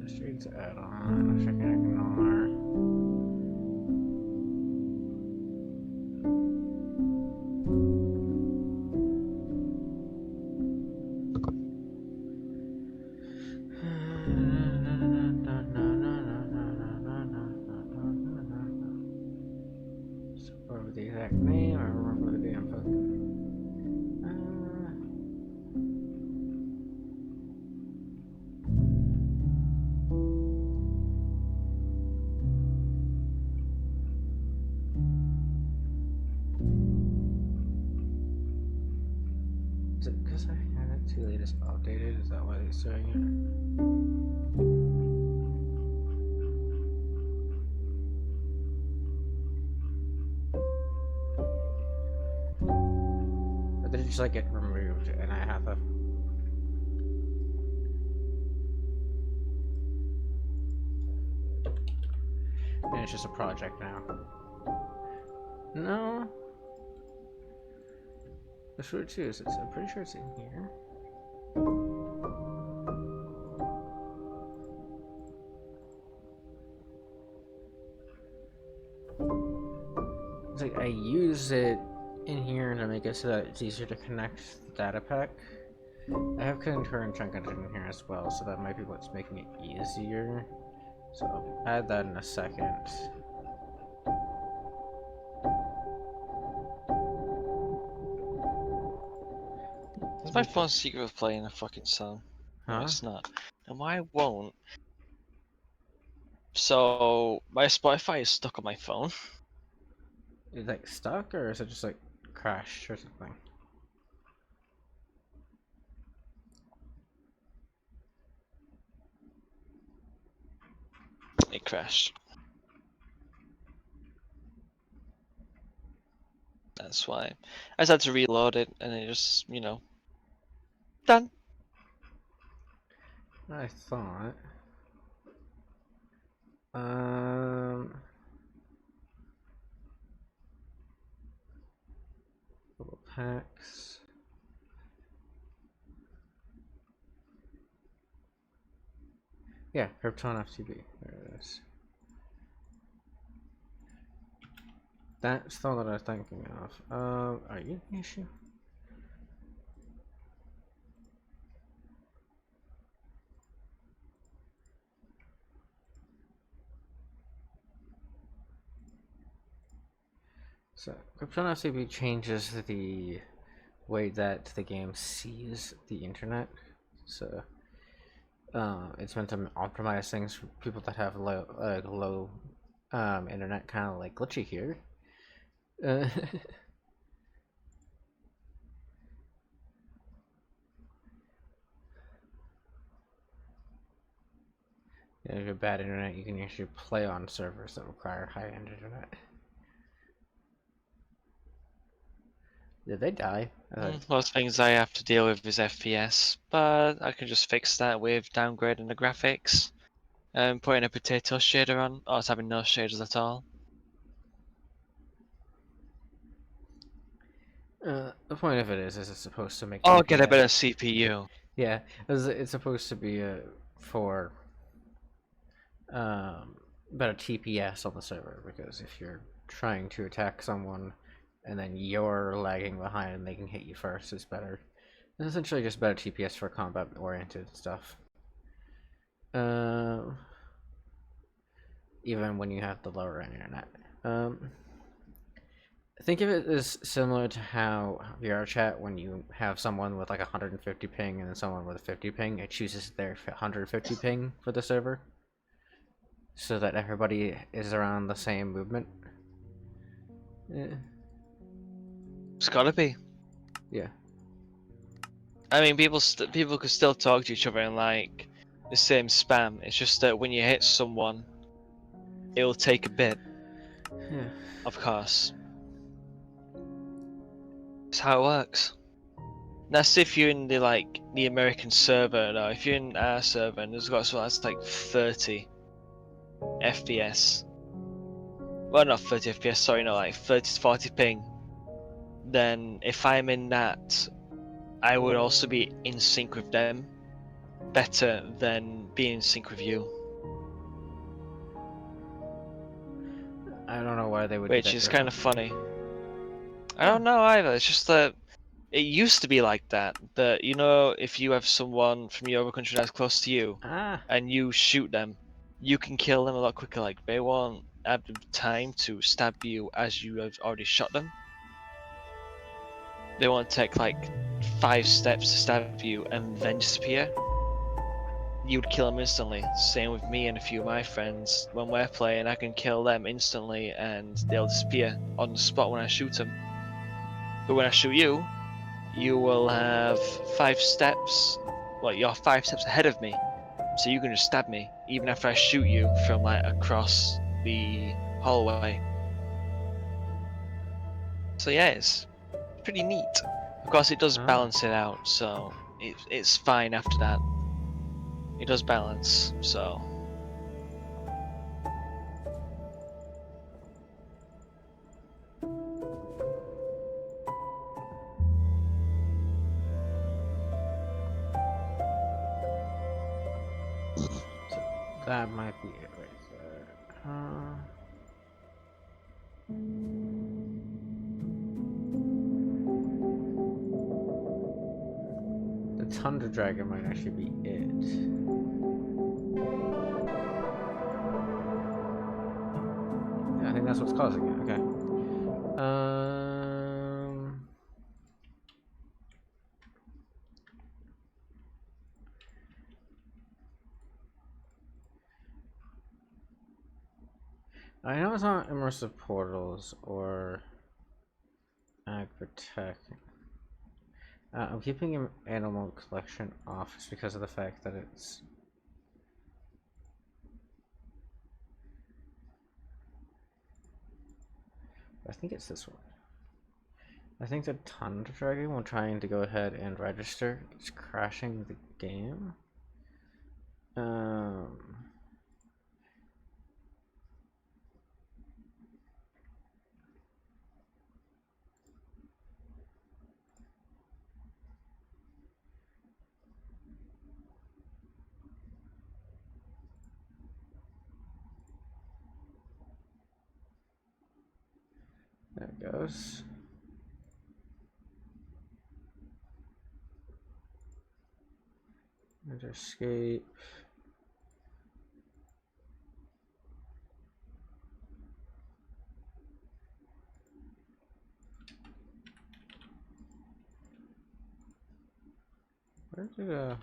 The streets add-on, which I can ignore. Over the exact name, I remember the damn fucking. Is it because I had it too late? It's outdated? Is that why they're saying it? Or did it just like get removed and I have to? And it's just a project now. No. The short too is I'm pretty sure it's in here. It's like I use it in here to make it so that it's easier to connect the data pack. I have concurrent chunk engine in here as well, so that might be what's making it easier. So I'll add that in a second. It's my phone secret of playing a fucking song. No, Huh? it's not. And why won't? So my Spotify is stuck on my phone. Is it like stuck or is it just like crashed or something? It crashed. That's why. I just had to reload it, and it just, done. I thought. Um. Little packs. Yeah, Krypton FTB. There it is. That's the one that I was thinking of. Are you an issue? So, Krypton FTB changes the way that the game sees the internet. So, it's meant to optimize things for people that have low internet, kind of like glitchy here. Yeah, if you have bad internet, you can actually play on servers that require high-end internet. Did they die? Most things I have to deal with is FPS, but I can just fix that with downgrading the graphics and putting a potato shader on, or it's having no shaders at all. The point of it is it's supposed to make Or get a FPS. better CPU. Yeah, it's supposed to be for um, better TPS on the server, because if you're trying to attack someone and then you're lagging behind and they can hit you first, it's better. It's essentially just better TPS for combat oriented stuff. Uh, Even when you have the lower end internet. Think of it as similar to how VR chat, when you have someone with like 150 ping and then someone with a 50 ping, it chooses their 150 ping for the server, so that everybody is around the same movement. Yeah. It's gotta be. Yeah. I mean, people could still talk to each other in like the same spam. It's just that when you hit someone, it'll take a bit, Yeah. of course. It's how it works. That's if you're in the American server. No, if you're in our server and there's got something that's like 30 FPS. Well, not 30 FPS. Sorry, no, like 30 to 40 ping. Then if I'm in that, I would also be in sync with them better than being in sync with you. I don't know why they would do Which that is kind different. of funny. I don't know either. It's just that it used to be like that. That if you have someone from your other country that's close to you, Ah. and you shoot them, you can kill them a lot quicker. Like they won't have the time to stab you as you have already shot them. They won't take like 5 steps to stab you and then disappear. You'd kill them instantly. Same with me and a few of my friends. When we're playing, I can kill them instantly and they'll disappear on the spot when I shoot them. But when I shoot you, you will have 5 steps. Well, you're 5 steps ahead of me, so you can just stab me even after I shoot you from like across the hallway. So yeah, it's pretty neat. Of course, it does Oh. balance it out, so it's fine after that. It does balance, so. So that might be it right there. The Thunder Dragon might actually be it. Yeah, I think that's what's causing it. Okay. I know it's not immersive portals or ag protect. I'm keeping animal collection off just because of the fact that it's. I think it's this one. I think the Thunder Dragon, when trying to go ahead and register, is crashing the game. There it goes. And escape. Where did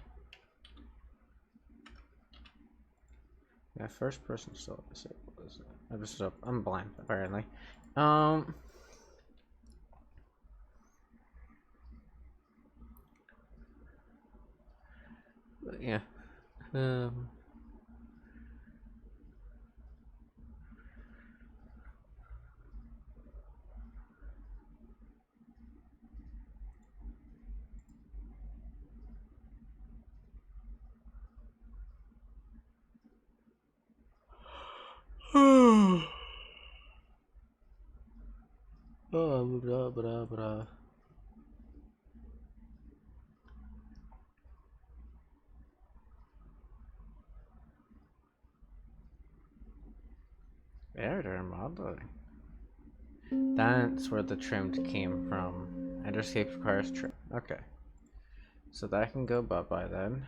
yeah, first person still disabled, is it? I'm blind apparently. Um yeah. Um oh, blah, blah, blah. Narrator modeling. That's where the trimmed came from. Enderscape requires trim. Okay. So that can go bye-bye then.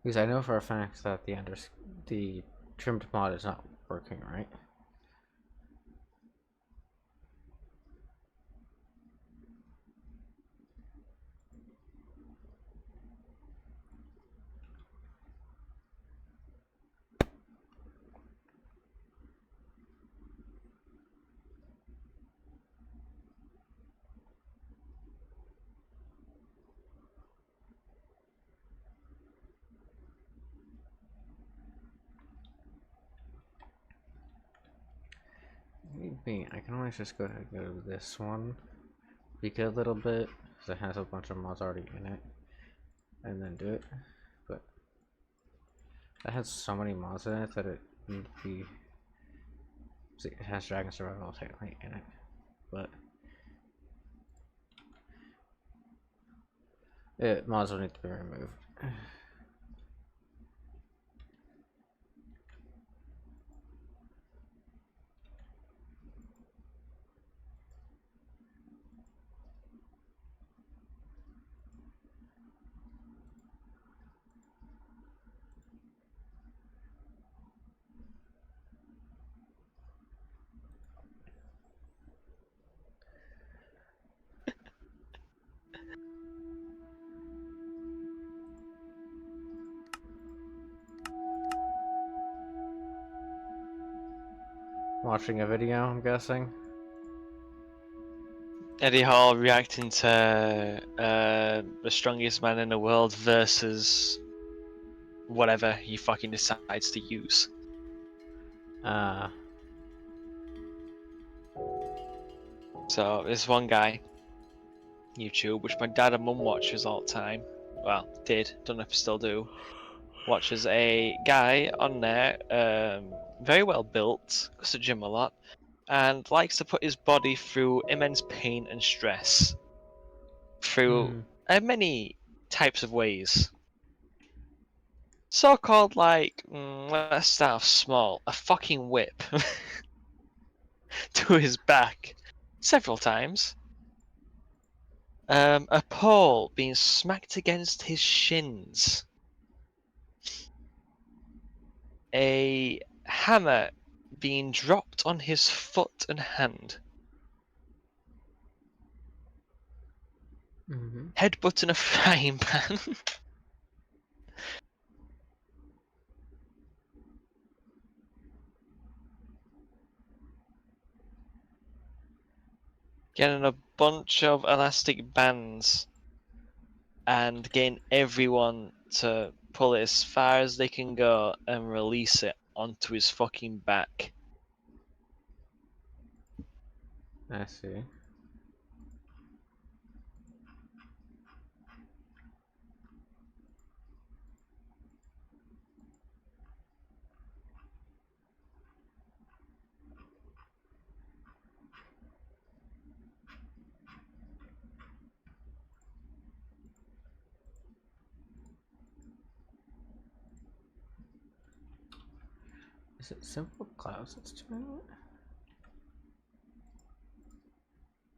Because I know for a fact that the trimmed mod is not working, right? Maybe I can always just go ahead and go to this one, tweak it a little bit, because it has a bunch of mods already in it, and then do it. But that has so many mods in it that it needs to be. See, it has Dragon Survival technically in it, but mods will need to be removed. Watching a video, I'm guessing. Eddie Hall reacting to the strongest man in the world versus whatever he fucking decides to use. So there's one guy, YouTube, which my dad and mum watches all the time. Well, did, don't know if they still do. Watches a guy on there, very well built, goes to gym a lot, and likes to put his body through immense pain and stress through many types of ways. So-called, like, let's start off small, a fucking whip to his back several times. A pole being smacked against his shins. A hammer being dropped on his foot and hand. Headbutt in a frying pan. Getting a bunch of elastic bands and getting everyone to pull it as far as they can go and release it onto his fucking back. I see. Is it Simple Clouds that's doing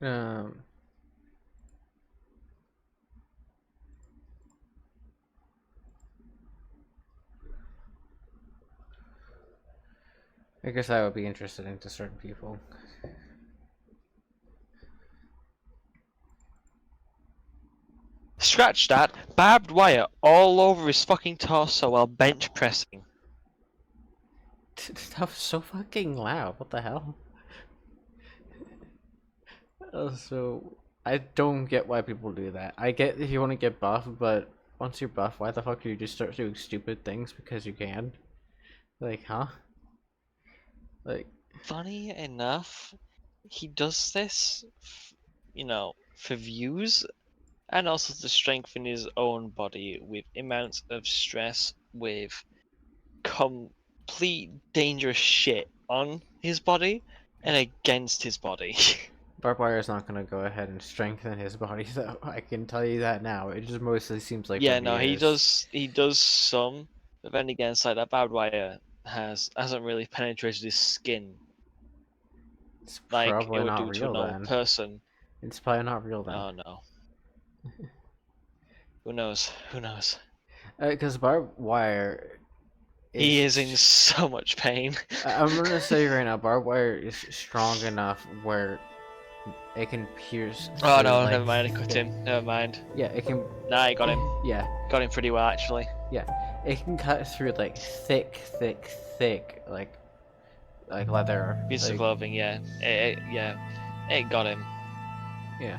it? I guess that would be interesting to certain people. Scratch that, barbed wire all over his fucking torso while bench pressing. That was so fucking loud. What the hell? So I don't get why people do that. I get if you want to get buff, but once you're buff, why the fuck do you just start doing stupid things because you can? Like, huh? Like, Funny enough, he does this, for views and also to strengthen his own body with amounts of stress, with complete dangerous shit on his body and against his body. barbed wire is not going to go ahead and strengthen his body, though. I can tell you that now. It just mostly seems like Yeah, no, he veneers. does. He does some, but then again, it's like that barbed wire hasn't really penetrated his skin It's like it probably would not do to a real normal then. person. It's probably not real then. Oh no. Who knows? Who knows? Because barbed wire He is. is in so much pain. I'm gonna say right now, barbed wire is strong enough where it can pierce Oh through no, like never mind. I cut thick. him. Never mind. Yeah, it can. Nah, I got him. Yeah, Got him pretty well actually. yeah, it can cut through like thick, like leather. Piece of Like clothing, yeah. Yeah. It got him. yeah.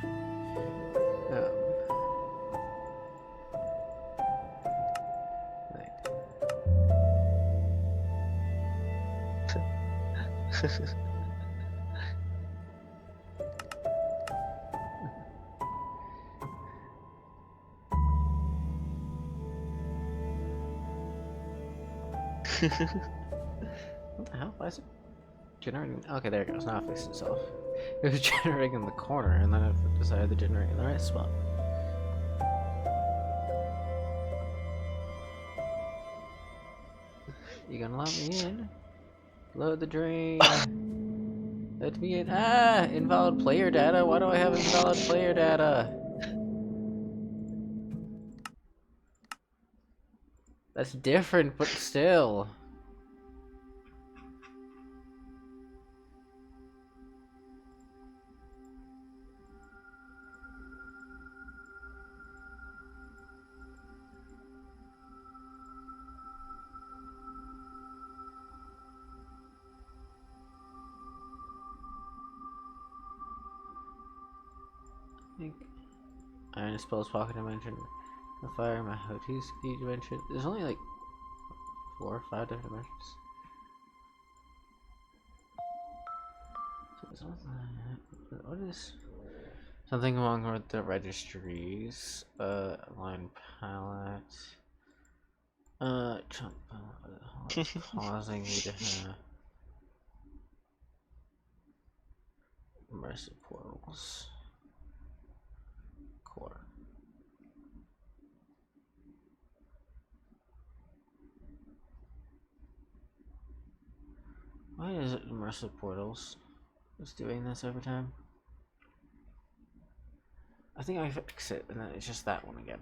Um, like, what the hell? Why is it generating? Okay, there it goes. Now it fixed itself. It was generating in the corner, and then it decided to generate in the right spot. You gonna let me in? Load the drain. Let me in. Ah! Invalid player data? Why do I have invalid player data? That's different, but still. I think Iron Spells Pocket Dimension. The Fire, my Hotuski Dimension. There's only like 4 or 5 different dimensions. What is something wrong with the registries? Line palette. Jump palette. Causing me to have immersive portals. Core. Why is it immersive portals? It's doing this every time. I think I fix it, and then it's just that one again.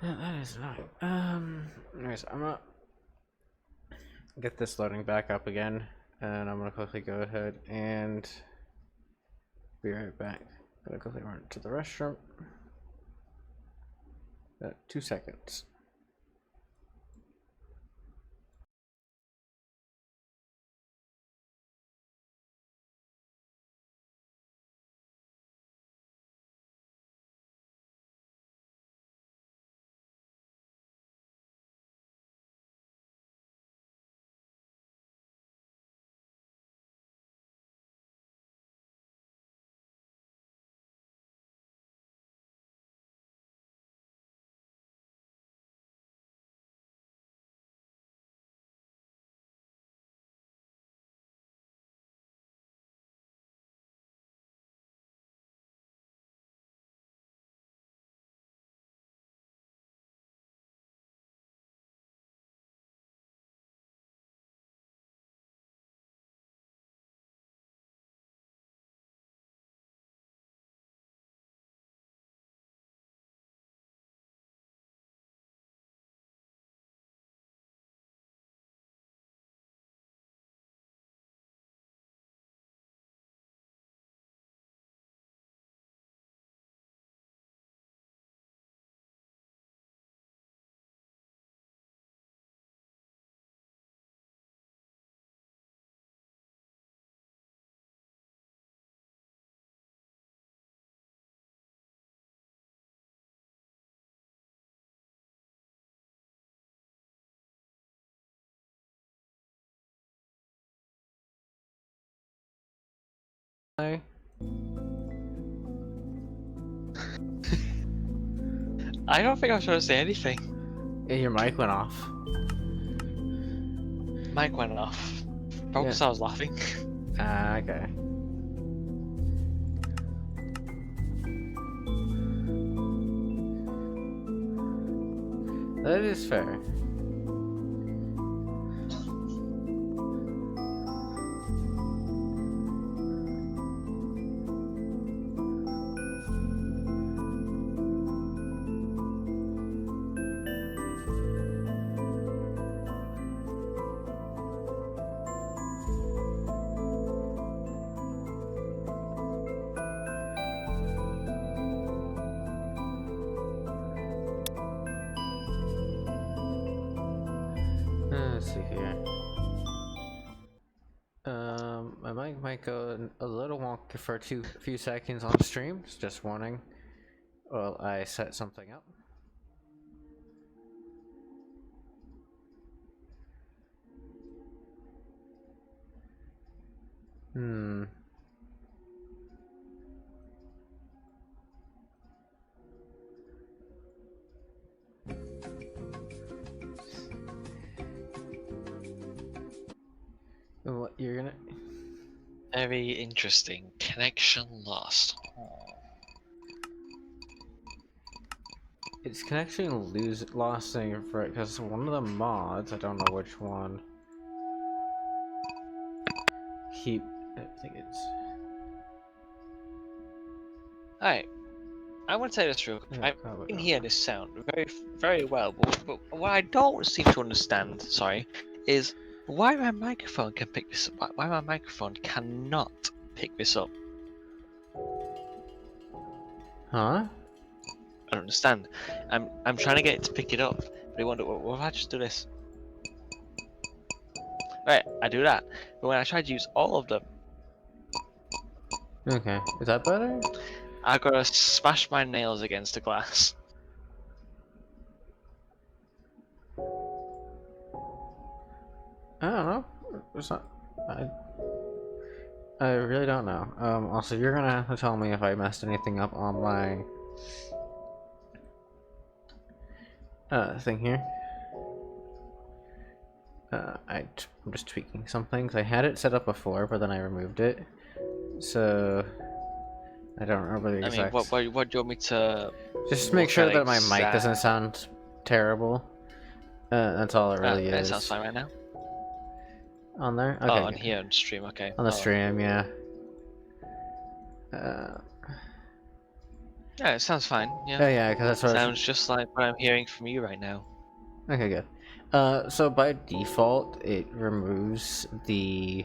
Yeah, that is annoying. Anyways, I'm gonna get this loading back up again, and I'm gonna quickly go ahead and be right back. Gonna quickly run to the restroom. 2 seconds. Hi. I don't think I was trying to say anything. Your mic went off. Mic went off. Probably Yeah. because I was laughing. Ah, okay. That is fair. Let's see here. My mic might go a little wonky for a few seconds on stream. Just warning. Well, I set something up. Hmm. What you're gonna? Very interesting. Connection lost. It's connection lost thing for it because one of the mods, I don't know which one. I think it's. Alright, I want to say this real quick. Yeah, I can hear this sound very well, but what I don't seem to understand, sorry, is why my microphone can pick this up. Why my microphone cannot pick this up. Huh? I don't understand. I'm trying to get it to pick it up, but I wonder, what if I just do this? Right, I do that, but when I try to use all of them, Okay. Is that better? I gotta smash my nails against the glass. I don't know. It's not. I really don't know. Also, you're gonna have to tell me if I messed anything up on my thing here. I'm just tweaking some things. I had it set up before, but then I removed it. So I don't remember the I mean, exact. what do you want me to Just make look sure at that my mic doesn't exact? sound terrible. That's all it really It sounds is. fine right now. On there? Okay, Oh, on good. here on stream, okay. On the Oh. stream, yeah. Uh, Yeah, it sounds fine. Yeah, oh yeah, because that's what I was. sounds just like what I'm hearing from you right now. Okay, good. So by default, it removes the.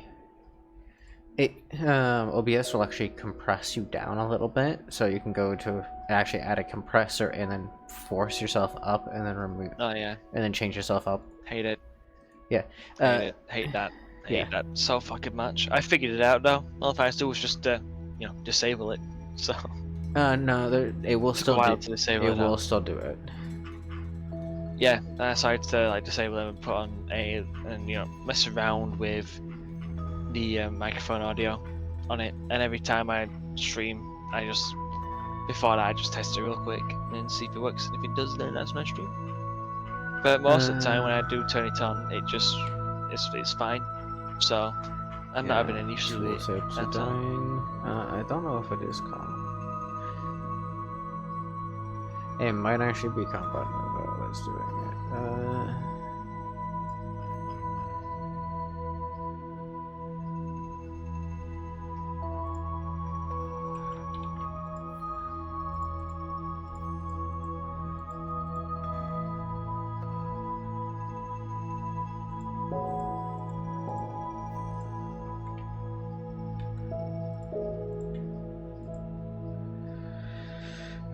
OBS will actually compress you down a little bit, so you can go to actually add a compressor and then force yourself up, and then remove, Oh yeah, and then change yourself up. hate it. Yeah. Hate it. Hate that. Yeah. Hate that so fucking much. I figured it out though. All I had to do was just, disable it. So No, it will it took a still do. while to disable It it. will still do it. Yeah, I decided to like disable them and put on and mess around with the microphone audio on it. And every time I stream, before that I just test it real quick and see if it works. And if it does, then that's my stream. But most of the time when I do turn it on, it's fine. So I'm not having any issues with it at all. I don't know if it is common. It might actually be common, but let's do it.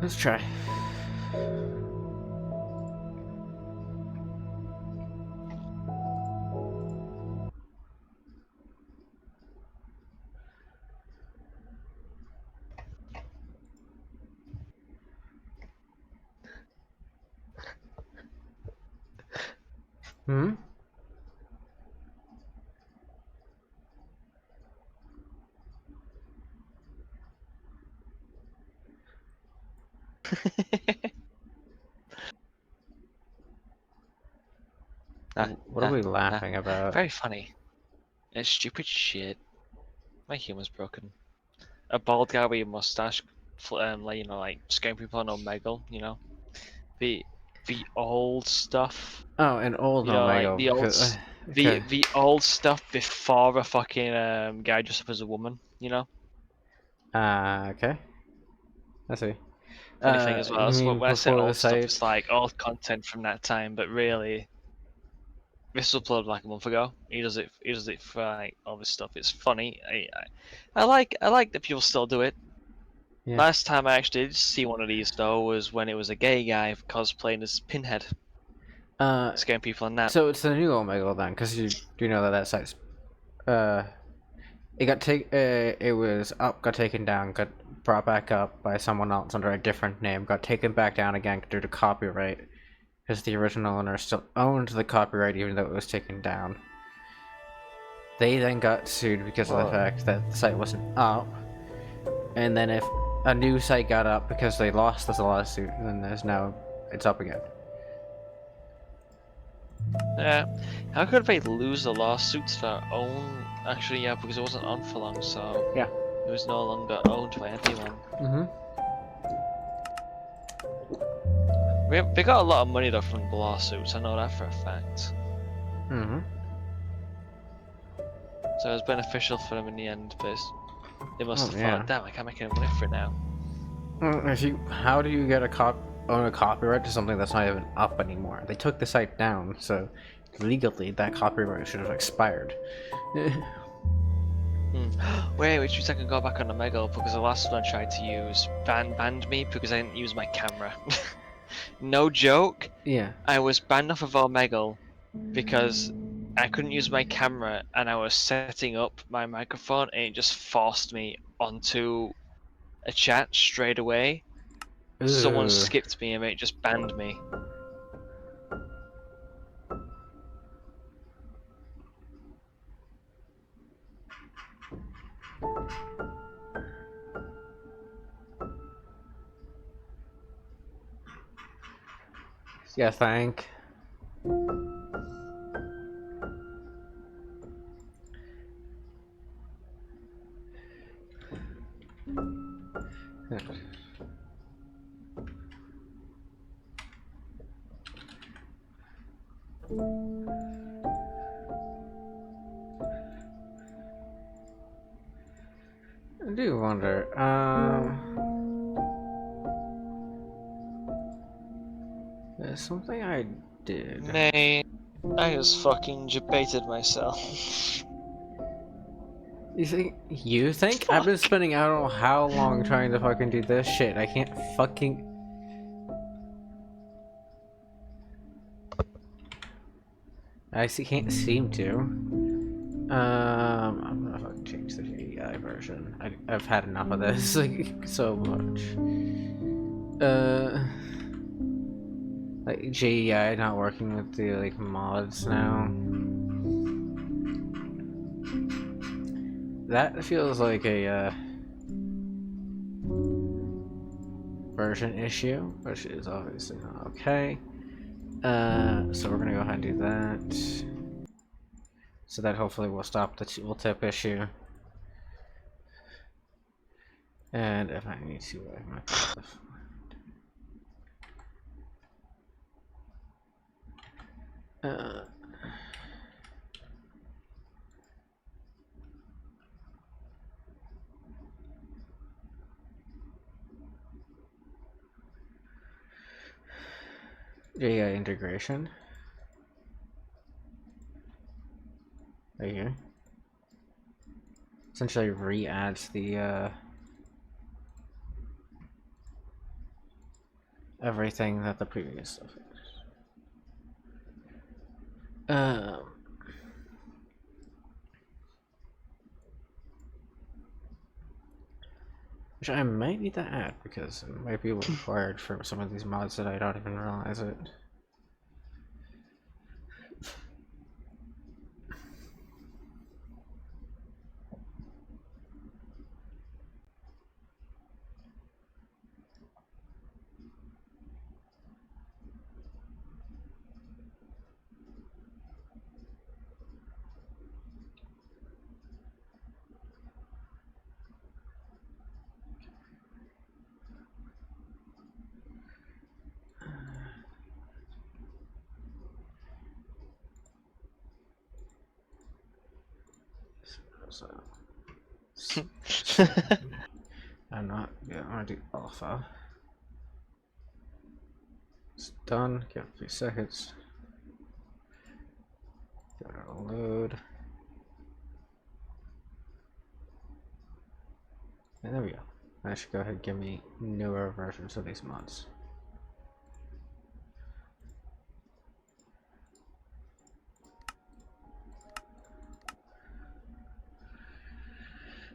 Let's try. Hmm? What are we laughing about? Very funny. It's stupid shit. My humor's broken. A bald guy with a mustache, like like scaring people on Omegle. The the old stuff. Oh, an old Like Omega. the old Because, the old stuff before a fucking guy dressed up as a woman. okay. I see. Funny thing as well. You So mean when I say before the old stuff, site? it's like old content from that time, but really, this was uploaded like a month ago. He does it. He does it for like all this stuff. It's funny. I like that people still do it. Yeah. Last time I actually did see one of these though was when it was a gay guy cosplaying as Pinhead, Uh, scaring people on that. so it's the new Omega then, because you do know that site's uh, it was up, got taken down, got brought back up by someone else under a different name, got taken back down again due to copyright, because the original owner still owned the copyright even though it was taken down. They then got sued because of the fact that the site wasn't up, and then if a new site got up because they lost this lawsuit, then it's up again. Yeah. How could they lose the lawsuits for their own? Actually, yeah, because it wasn't on for long, so Yeah. it was no longer owned by anyone. Mm-hmm. They got a lot of money though from the lawsuits. I know that for a fact. Mm-hmm. So it was beneficial for them in the end, but they must have Yeah. thought, damn, I can't make any money for it now. How do you get own a copyright to something that's not even up anymore? They took the site down, so legally that copyright should have expired. Wait, which means I can go back on the Omegle because the last one I tried to use banned me because I didn't use my camera. No joke, Yeah. I was banned off of Omegle because I couldn't use my camera and I was setting up my microphone and it just forced me onto a chat straight away. Someone Ugh. skipped me and it just banned me. Yeah, thank. I do wonder. There's something I did. Nay, I just fucking debated myself. You think? I've been spending I don't know how long trying to fucking do this shit. I can't fucking. Can't seem to. I'm gonna fucking change the GEI version. I've had enough of this, like, so much. Like, GEI not working with the, like, mods now. That feels like a, version issue, which is obviously not okay. So we're gonna go ahead and do that. So that hopefully will stop the tooltip issue. And if I need to, I might be able to find. AI integration. Right here. Essentially re-adds the, everything that the previous stuff is. Which I might need to add because it might be required for some of these mods that I don't even realize it. So, I'm not. Yeah, I'm gonna do alpha. It's done. Give it a few seconds. Give it a load. And there we go. That should go ahead and give me newer versions of these mods.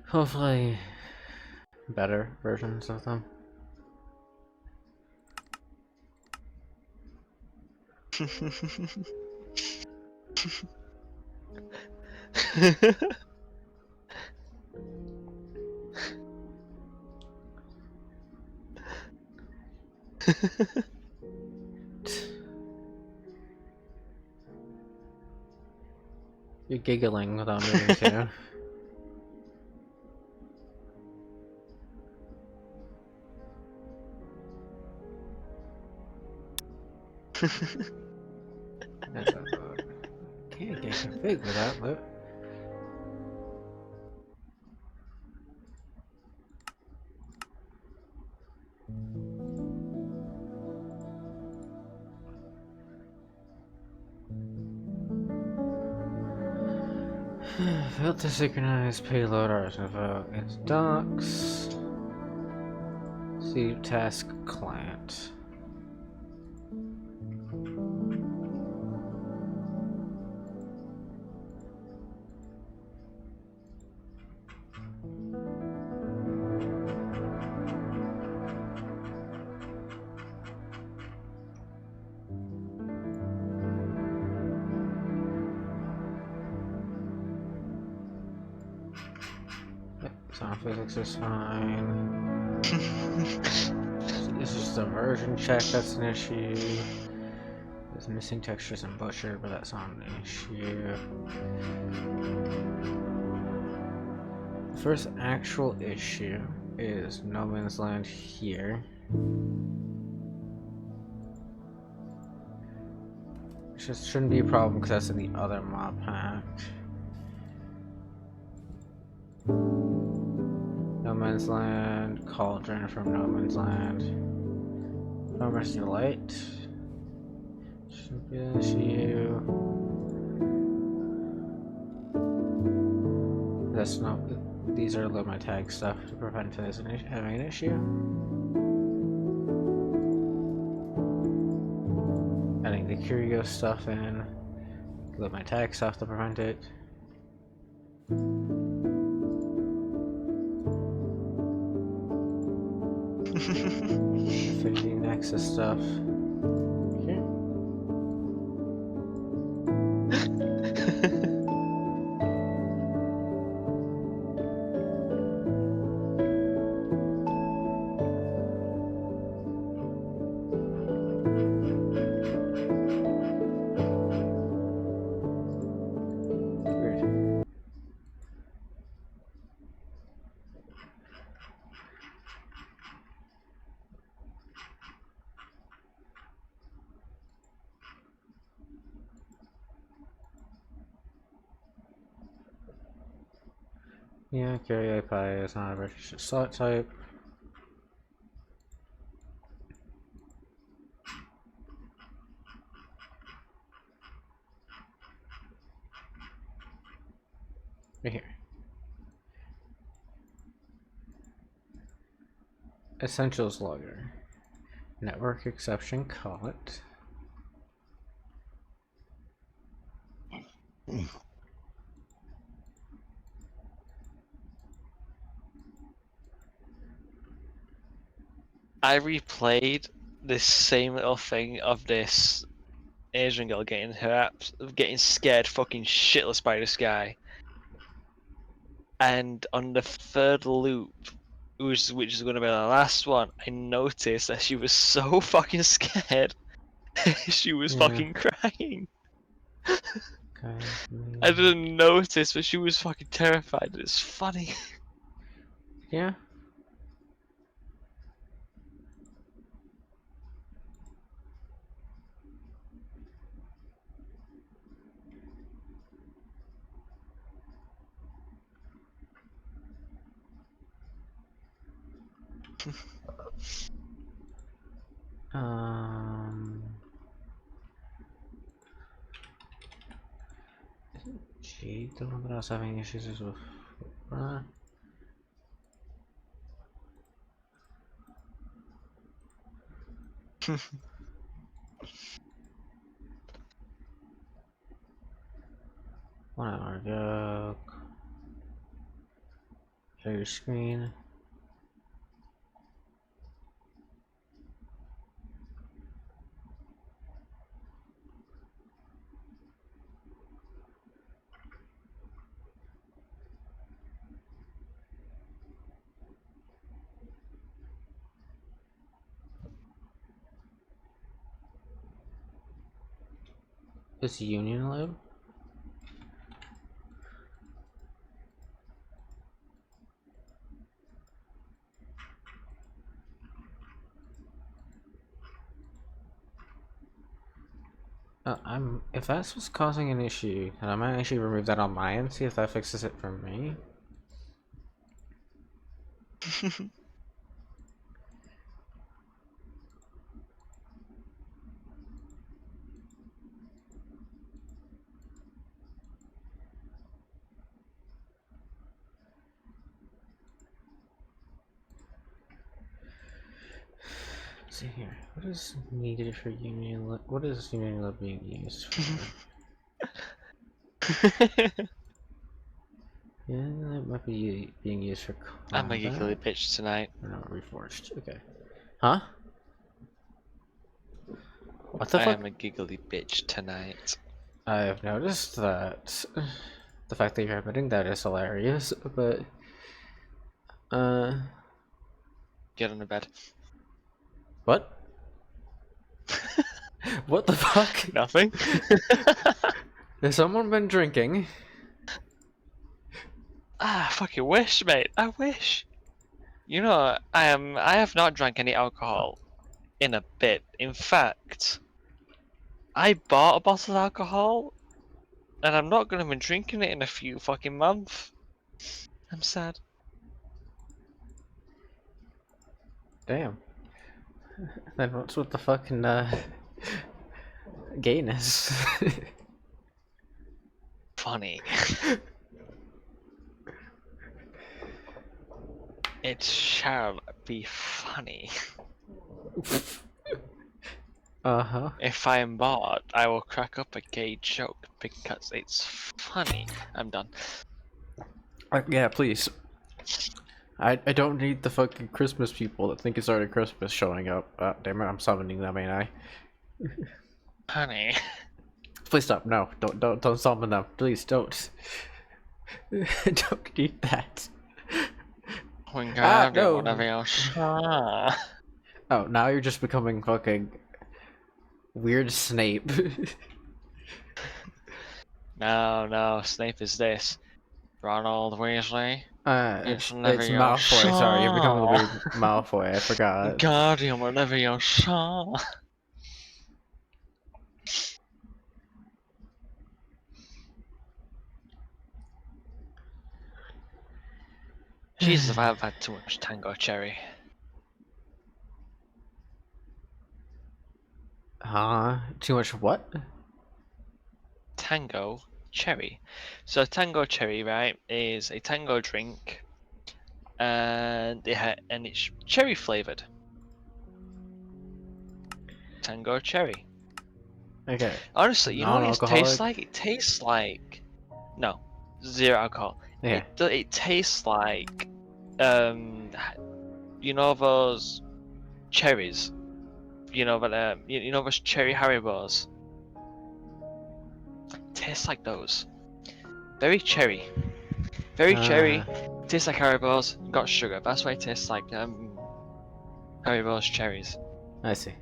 Hopefully, better versions of them. You're giggling without meaning to. That's a thought. Can't get config with that, but. Failed to synchronize payload info. It's docs. See task client. Yep, sound physics is fine. This is just a version check that's an issue. There's missing textures and butcher, but that's not an issue. The first actual issue is no man's land here. Which just shouldn't be a problem because that's in the other mod pack. No Man's Land, Cauldron from No Man's Land. Farmer's Delight. Shouldn't be an issue. That's not. These are load my tag stuff to prevent this having an issue. Adding the curio stuff in. Load my tag stuff to prevent it. Affinity Nexus stuff. Here. Weird. Yeah, carry API is not a registered slot type. Right here. Essentials logger. Network exception caught. I replayed this same little thing of this Asian girl getting getting scared fucking shitless by this guy, and on the third loop, which is going to be the last one, I noticed that she was so fucking scared, she was Yeah. fucking crying. Okay. I didn't notice, but she was fucking terrified. It's funny. Yeah. Um. Gee, the one that I was having issues with. One hour ago. Share your screen. Is Union load? If that's what's causing an issue, then I might actually remove that on my end, see if that fixes it for me. Let's see here. What is needed for Union load? What is Union load being used for? Yeah, that might be being used for I'm a combat. giggly bitch tonight. Or not reforged. Okay. Huh? What the I fuck? am a giggly bitch tonight. I have noticed that the fact that you're admitting that is hilarious, but Get on the bed. what? What the fuck? Nothing. Has someone been drinking? Ah, fucking wish, mate. I wish. You know, I have not drank any alcohol in a bit. In fact, I bought a bottle of alcohol, and I'm not gonna be drinking it in a few fucking months. I'm sad. Damn. Then what's with the fucking gayness? Funny. It shall be funny. Uh-huh. If I am bored, I will crack up a gay joke because it's funny. I'm done. Yeah, please. I don't need the fucking Christmas people that think it's already Christmas showing up. Damn it, I'm summoning them, ain't I? Honey. Please stop. No, don't summon them. Please don't. Don't need that. Oh god, no. whatever else. Ah. Oh, now you're just becoming fucking weird Snape. No, Snape is this. Ronald Weasley. It's Malfoy. Sorry, you're becoming a weird Malfoy. I forgot. Guardian, whatever you saw. Jesus, I've had too much Tango Cherry. Too much what? Tango Cherry. So Tango Cherry, right, is a tango drink, and it's cherry flavored. Tango Cherry. Okay. Honestly, you know what it tastes Non-alcoholic? like? It tastes like no, zero alcohol. Yeah. It tastes like you know those cherries. You know that you know those cherry Haribos. Tastes like those. Very cherry. Very cherry. Tastes like Haribos. Got sugar. That's why it tastes like Haribos cherries. I see.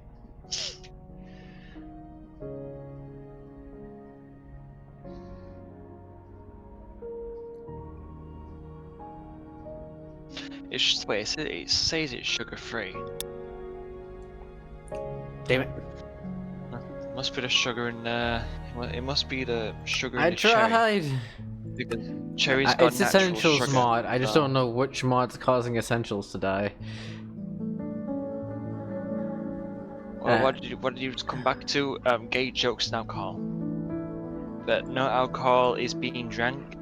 It's just wait. It says it's sugar free. Damn it. Must be the sugar in it must be the sugar I in the cherry. tried. Because cherry's got It's natural Essentials sugar. mod. I just don't know which mod's causing Essentials to die. What did you come back to? Gay jokes now, Carl. That no alcohol is being drank.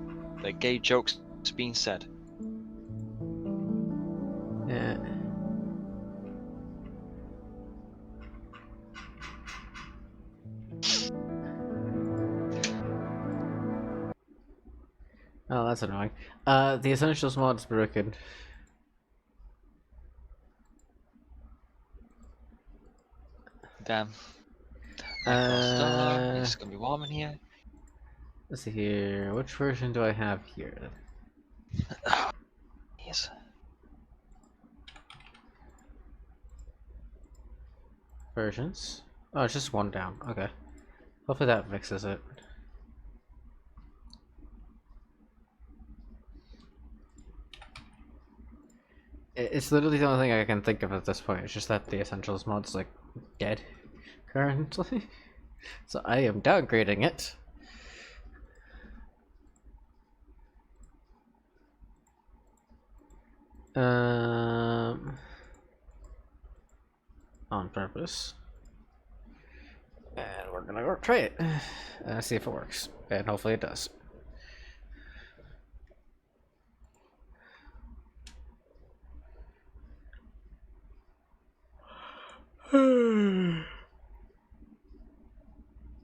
That gay jokes being said. Yeah. Oh, that's annoying. The Essentials mod is broken. Damn. Stop. It's gonna be warm in here. Let's see here. Which version do I have here? Yes. Versions? Oh, it's just one down. Okay. Hopefully that fixes it. It's literally the only thing I can think of at this point. It's just that the Essentials mod's like dead currently. So I am downgrading it. On purpose. And we're gonna go try it. See if it works. And hopefully it does.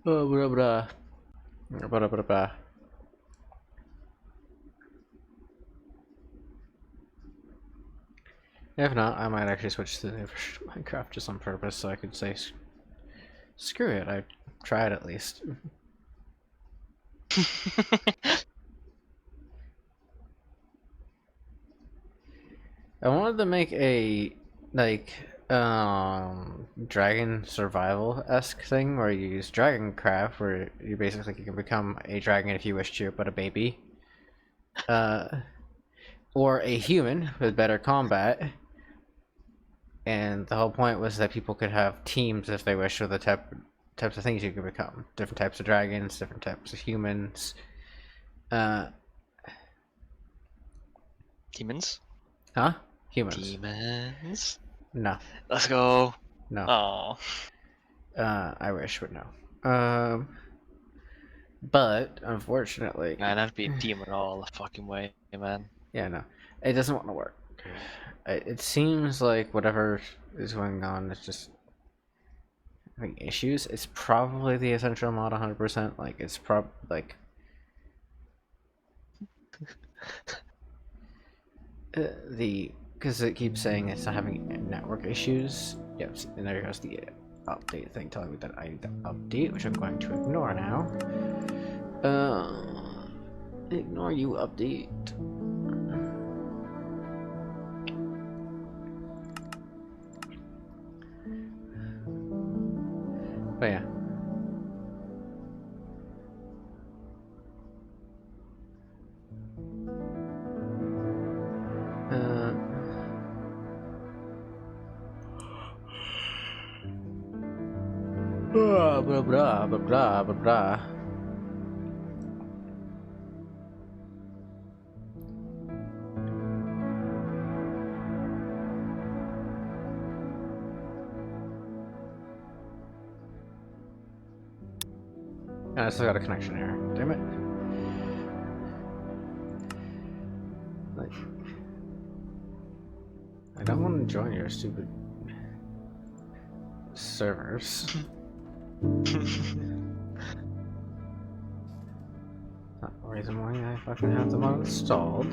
Oh, blah, blah. Blah, blah, blah. If not, I might actually switch to the new version of Minecraft just on purpose so I could say, screw it, I tried at least. I wanted to make a, like, dragon survival-esque thing where you use dragon craft, where you basically can become a dragon if you wish to, but a baby. Or a human with better combat. And the whole point was that people could have teams if they wish with the types of things you could become. Different types of dragons, different types of humans. Demons? Huh? Humans. Demons? No. Let's go. No. Oh. I wish, but no. But unfortunately, Man, I'd be a demon all the fucking way, man. yeah, no, it doesn't want to work. It seems like whatever is going on is just having issues. It's probably the essential mod 100%. Like it's like because it keeps saying it's not having network issues. Yep, and there goes the update thing telling me that I need to update, which I'm going to ignore now. Ignore you update. But yeah. Blah blah blah blah blah blah blah. I still got a connection error. Damn it. Like, I don't want to join your stupid servers. Not the reason why I fucking have them uninstalled.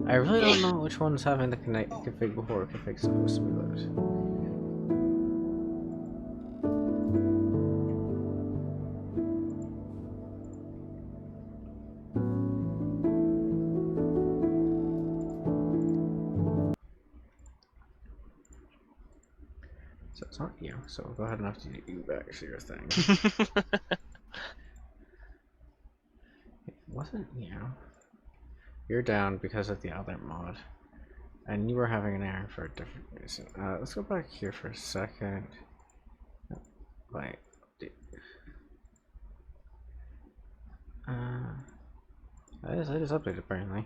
I really don't know which one's having the config before config's supposed to be loaded. So it's not you, so we'll go ahead and update you back to your thing. It wasn't you. You're down because of the other mod. And you were having an error for a different reason. Let's go back here for a second. Wait. That is updated apparently.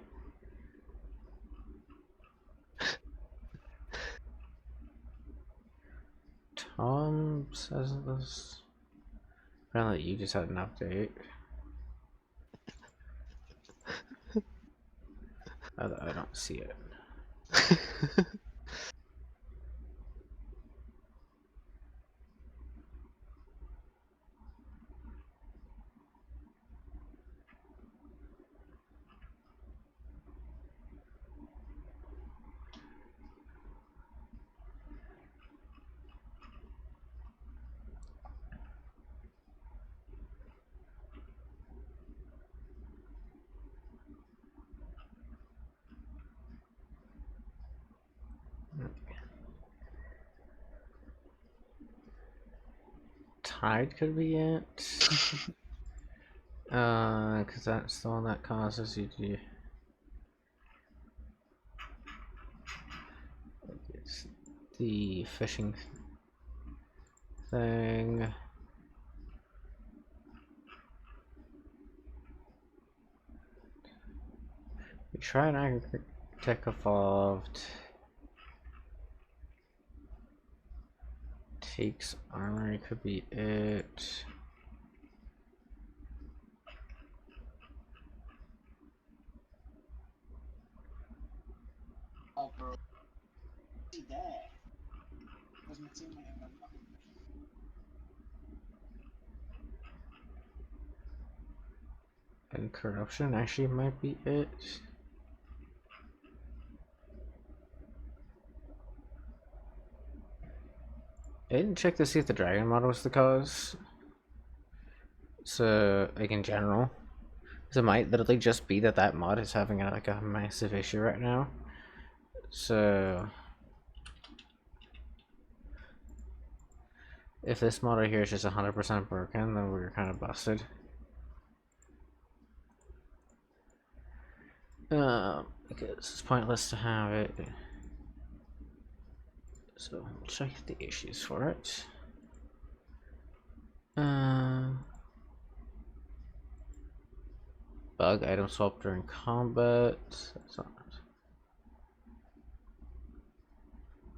Apparently you just had an update. I don't see it. Tide could be it. Because that's the one that causes you to. It's the fishing thing. We tried Agritech Evolved. Takes armory could be it. And corruption actually might be it. I didn't check to see if the dragon mod was the cause. So, like in general. So it might literally just be that that mod is having like a massive issue right now. So, if this mod right here is just 100% broken, then we're kind of busted. Because it's pointless to have it. So, we'll check the issues for it. Bug item swap during combat. That's not.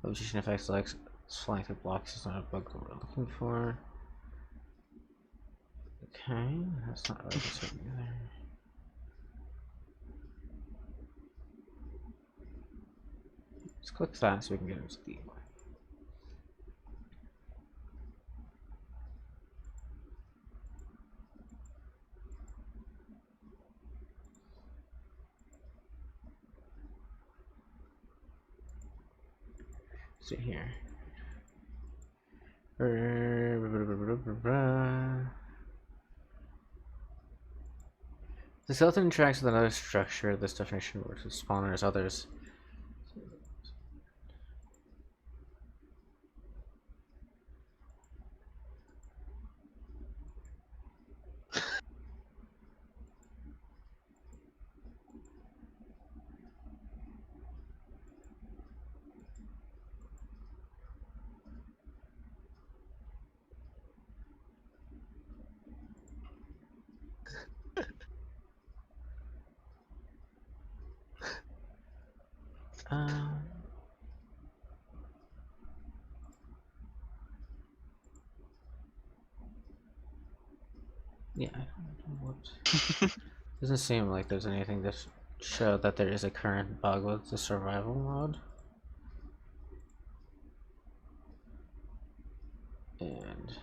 Magician effects like selected blocks is not a bug that we're looking for. Okay, that's not what I was hoping either. Let's click that so we can get into the. See here. The skeleton interacts with another structure. This definition works with spawners, others. Yeah, I don't know what. Doesn't seem like there's anything to show that there is a current bug with the survival mode. And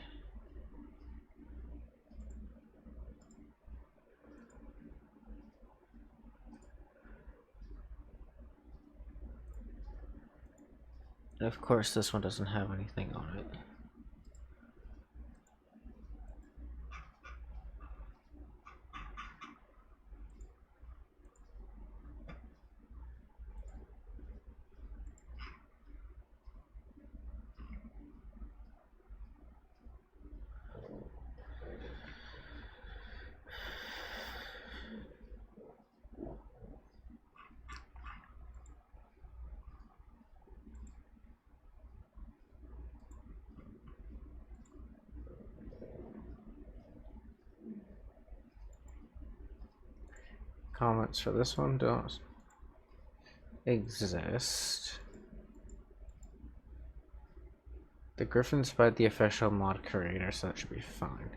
of course this one doesn't have anything on it. Comments for this one don't exist. The Griffin's by the official mod creator, so that should be fine.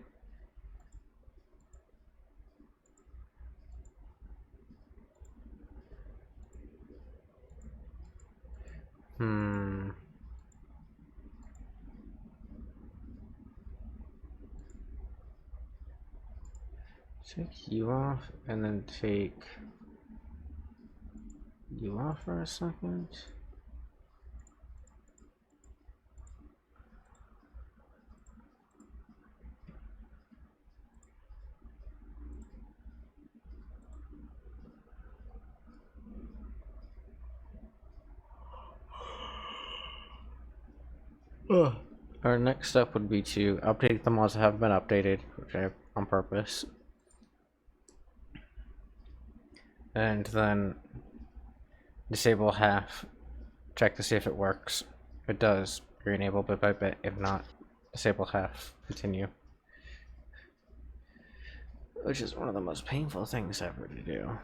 Hmm. Take you off and then take you off for a second. Ugh. Our next step would be to update the mods that have been updated, which I have on purpose. And then disable half, check to see if it works. If it does, re-enable bit by bit. If not, disable half, continue. Which is one of the most painful things ever to do.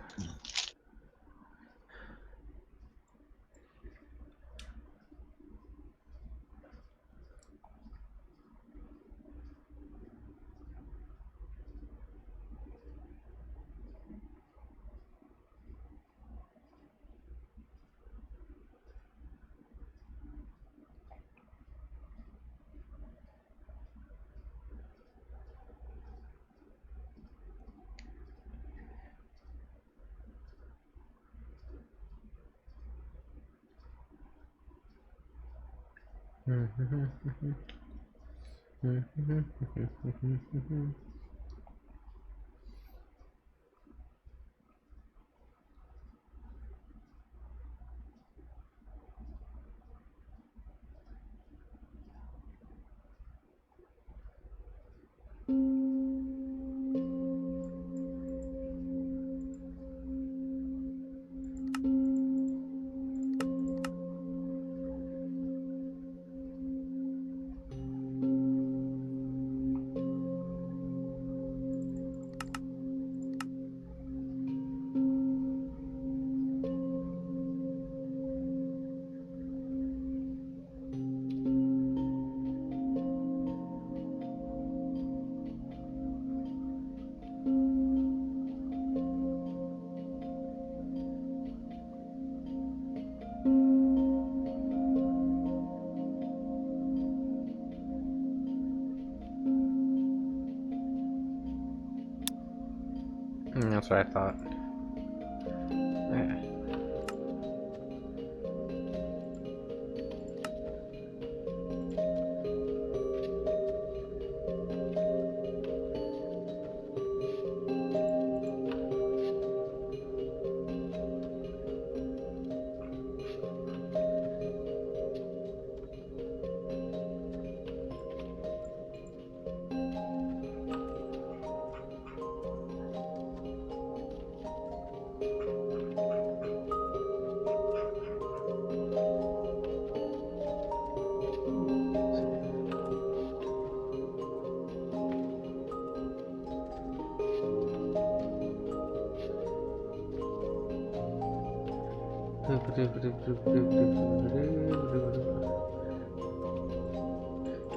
That's what I thought. Yeah.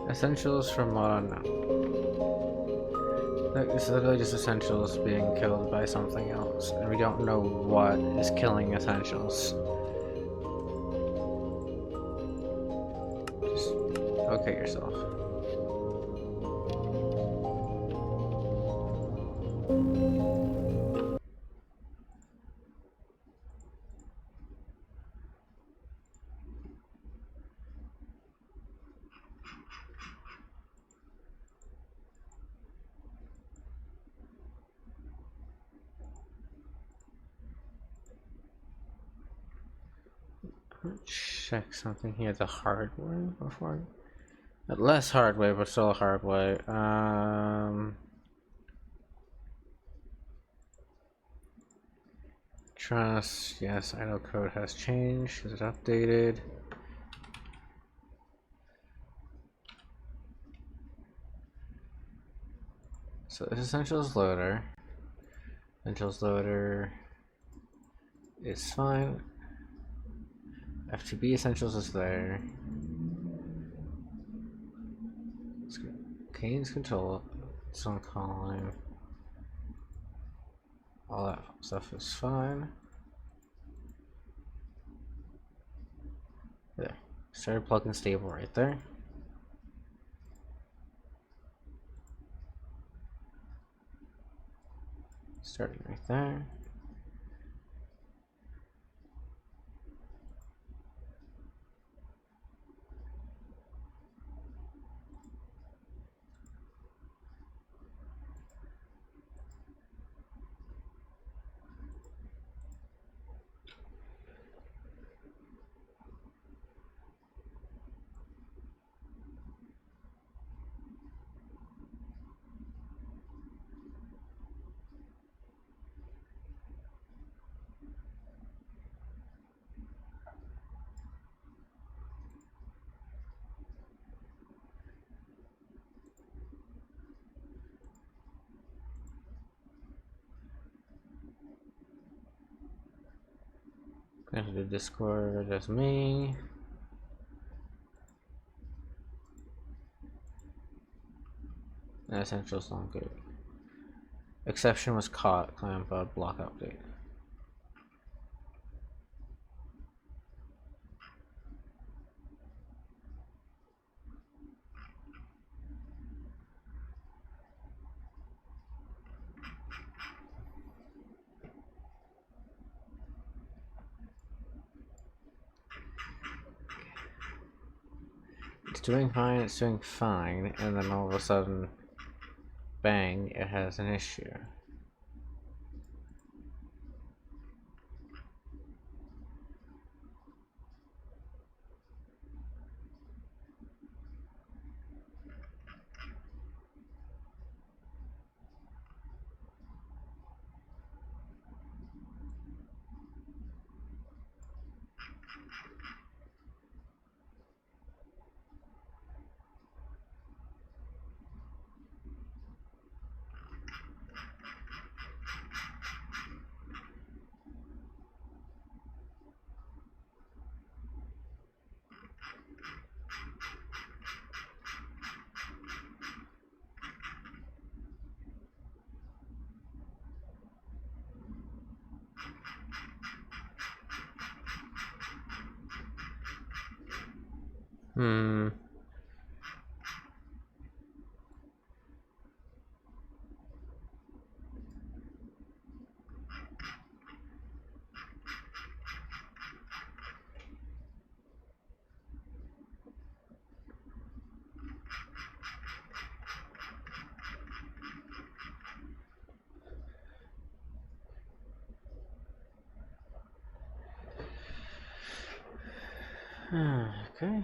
Essentials from mod unknown. It's literally just essentials being killed by something else, and we don't know what is killing essentials. Just okay yourself. Check something here the hard way before. Less hard way, but still a hard way. Trust, yes, I know code has changed. Is it updated? So this essentials loader. Essentials loader is fine. FTB essentials is there. Kane's control. It's on calling. All that stuff is fine. There. Started plug-in stable right there. Starting right there. Go to the Discord, that's me. Essentials not good. Exception was caught, clam pod block update. It's doing fine, and then all of a sudden, bang, it has an issue. Hmm. Okay.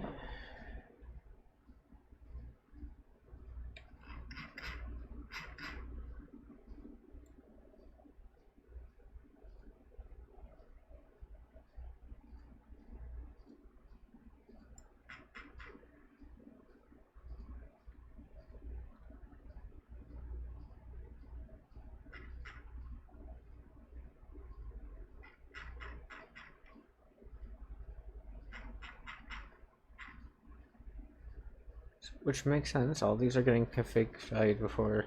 Which makes sense. All these are getting config valued before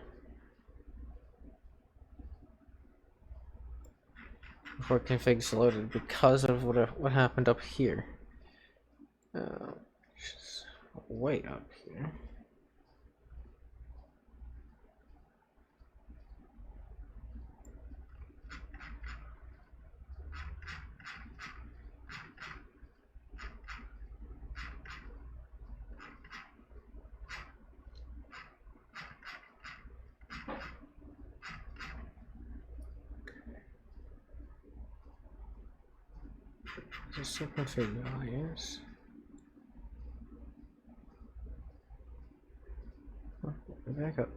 config's loaded because of what happened up here. Just way up here. Just see config values. Oh, back up.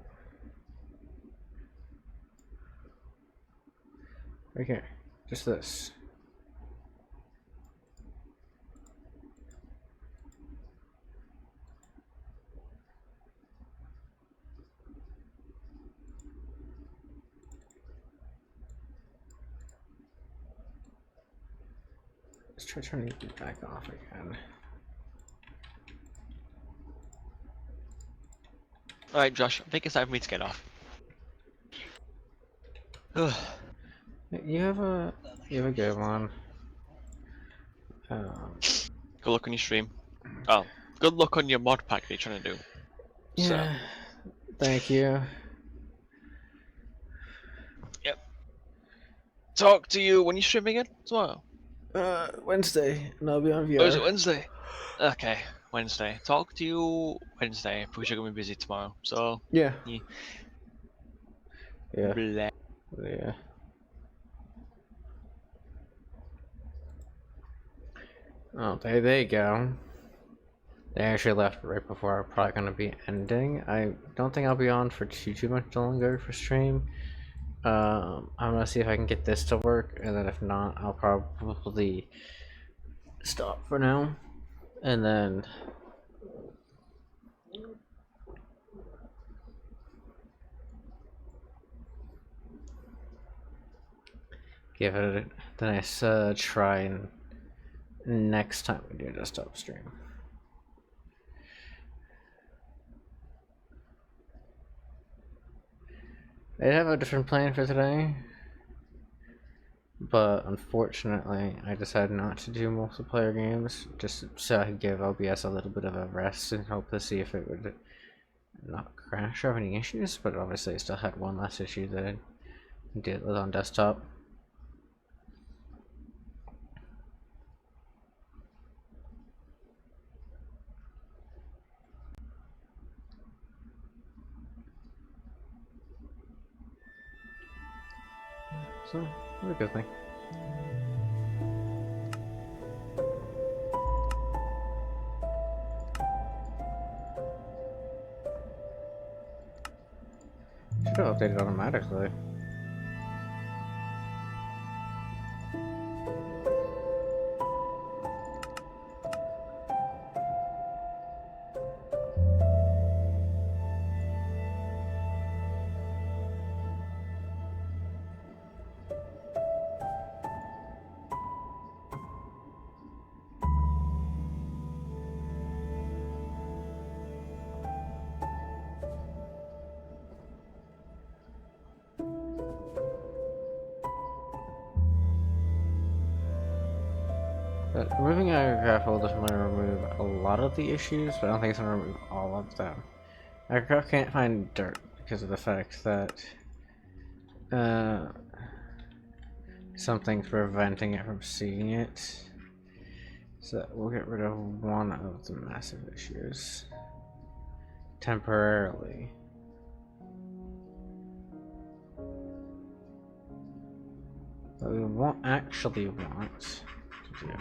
Right here. Just this. Let's try turning it back off again. Alright, Josh, I think it's time for me to get off. Ugh. You have a good one. Um, Good luck on your stream. Oh, good luck on your mod pack that you're trying to do. So, Yeah. Thank you. yep. Talk to you when you stream again tomorrow. Wednesday, and I'll be on Oh, is VR. it Wednesday? Okay, Wednesday. Talk to you Wednesday. Because you're gonna be busy tomorrow. So, Yeah. yeah. Yeah. Blah. Yeah. Oh, there you go. They actually left right before I'm probably gonna be ending. I don't think I'll be on for too much longer for stream. I'm gonna see if I can get this to work, and then if not, I'll probably stop for now, and then give it the nice try and next time we do a desktop stream. I have a different plan for today, but unfortunately I decided not to do multiplayer games, just so I could give OBS a little bit of a rest and hope to see if it would not crash or have any issues, but obviously I still had one last issue that I did with on desktop. So, what a good thing. Should have updated automatically. But removing aircraft will definitely remove a lot of the issues, but I don't think it's going to remove all of them. Aircraft can't find dirt because of the fact that uh, something's preventing it from seeing it. So we'll get rid of one of the massive issues temporarily. But we won't actually want to do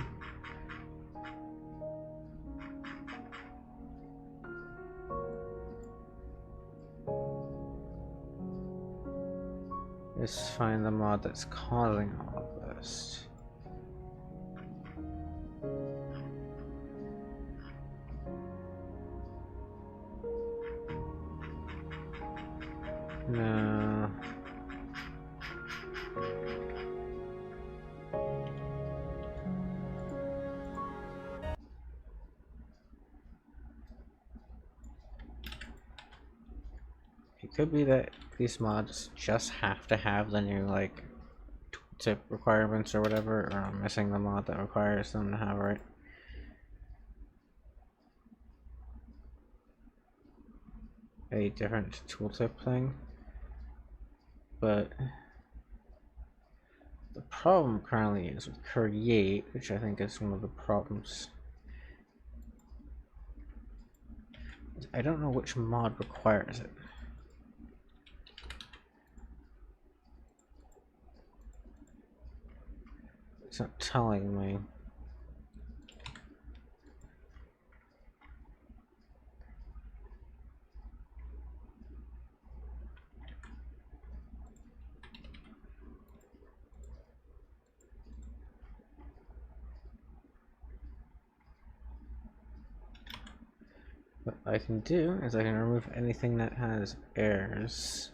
is find the mod that's causing all of this. No. It could be that these mods just have to have the new like tooltip requirements or whatever, or I'm missing the mod that requires them to have right. A different tooltip thing. But the problem currently is with create, which I think is one of the problems. I don't know which mod requires it. It's not telling me. What I can do is I can remove anything that has errors.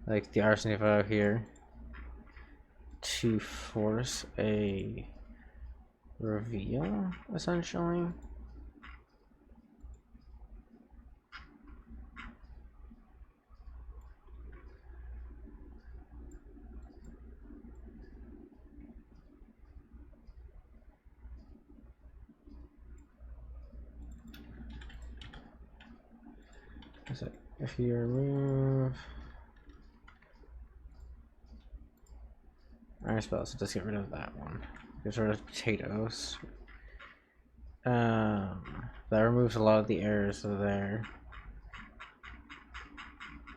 Like the arsony photo here, to force a reveal, essentially. So if you remove iron spells, let's get rid of that one. Get rid of potatoes. That removes a lot of the errors there.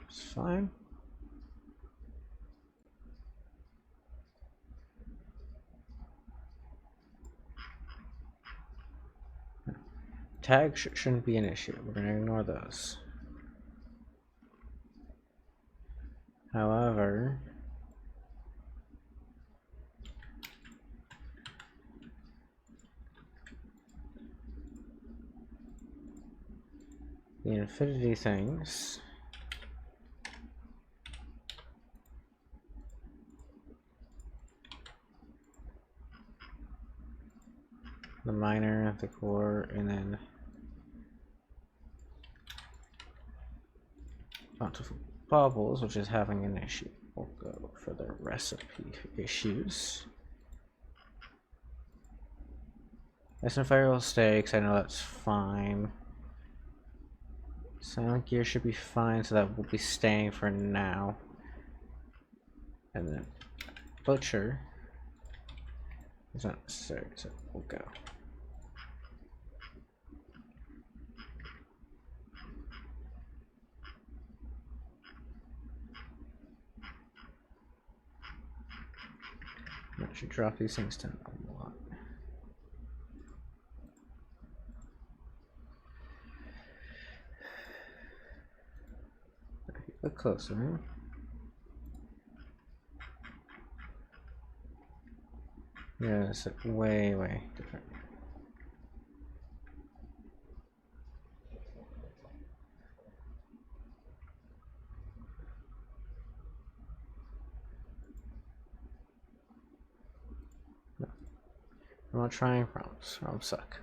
It's fine. Tags shouldn't be an issue. We're going to ignore those. However, the infinity things, the miner, the core, and then bountiful bubbles, which is having an issue. We'll go for the recipe issues. Essence Fire will stay, because I know that's fine. Silent Gear should be fine, so that will be staying for now. And then Butcher is not necessary, so we'll go. I should drop these things down a lot. Look closer, right? Yeah, it's way different. No. I'm not trying prompts. Prompts suck.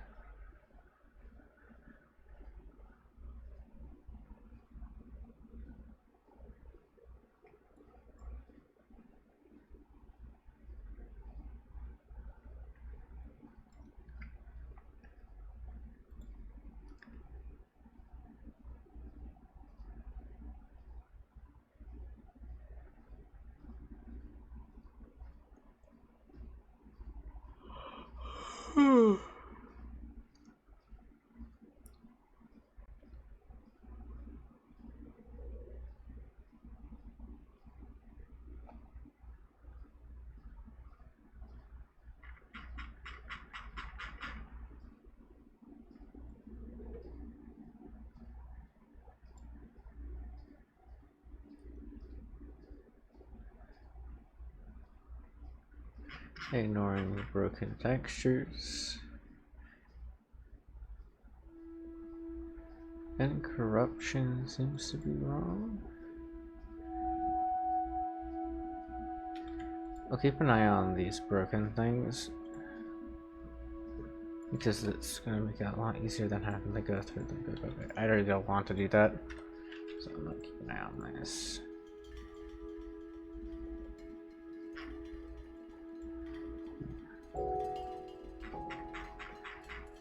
Ignoring the broken textures. And corruption seems to be wrong. I'll keep an eye on these broken things, because it's going to make it a lot easier than having to go through them. I really don't want to do that, so I'm going to keep an eye on this.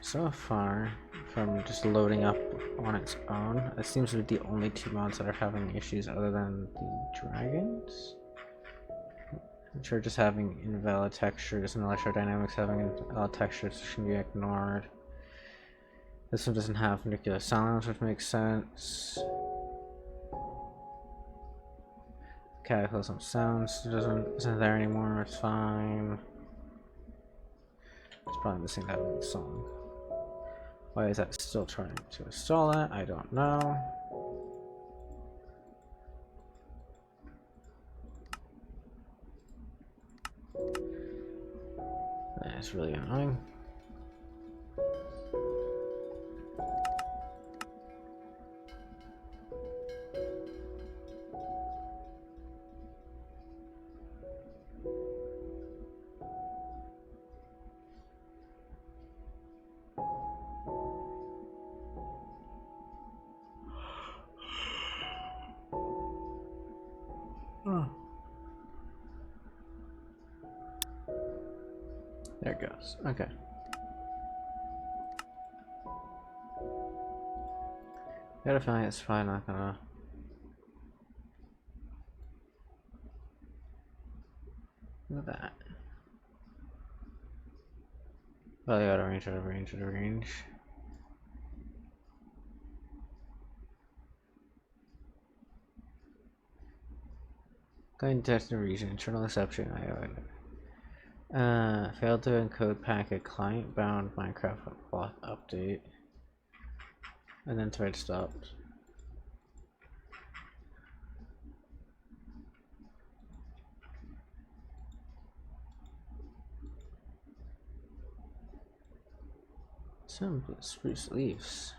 So far, from just loading up on its own, it seems to be the only two mods that are having issues other than the dragons, which are just having invalid textures, and electrodynamics having invalid textures, which can be ignored. This one doesn't have particular sounds, which makes sense. Cataclysm sounds isn't there anymore. It's fine. It's probably missing that one song. Why is that still trying to install that? I don't know. That's really annoying. There it goes. Okay. I got a feeling it's probably not gonna. Look at that. Oh, yeah, out of range, out of range, out of range. Going to test the region, internal exception, failed to encode packet, client-bound Minecraft update. And then thread stopped. Some spruce leaves.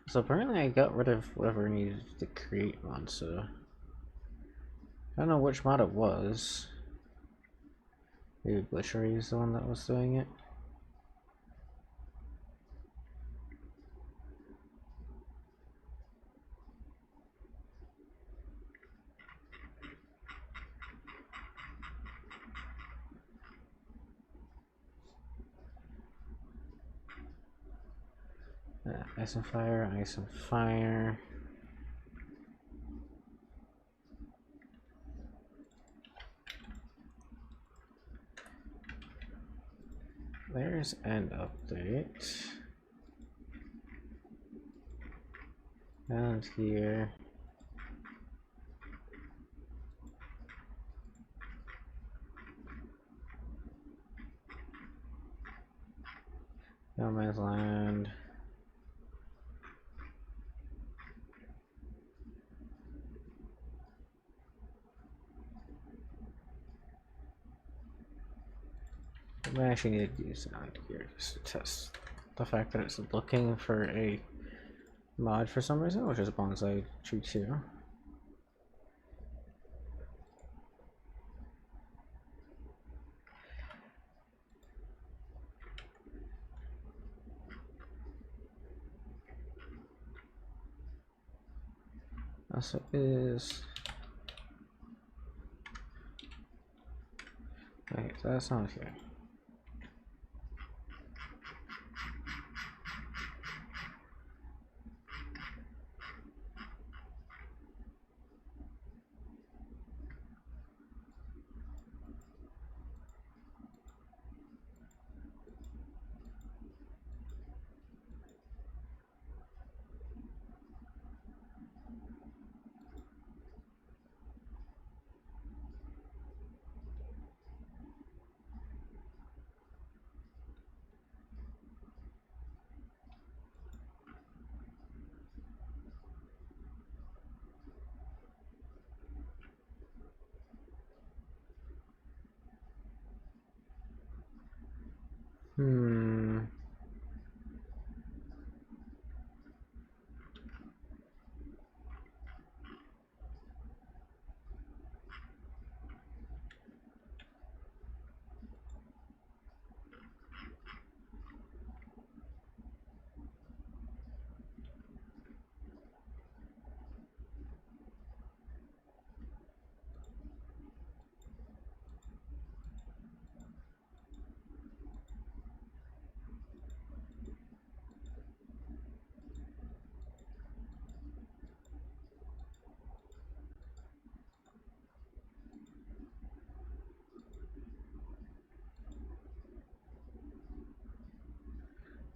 So apparently I got rid of whatever I needed to create one, so I don't know which mod it was. Maybe Butchery is the one that was doing it. Ice and fire, ice and fire. There's an update. And here. No Man's Land. I actually need to use it here just to test the fact that it's looking for a mod for some reason, which is Bonsai Tree 2. Also is... Okay, so that's not here.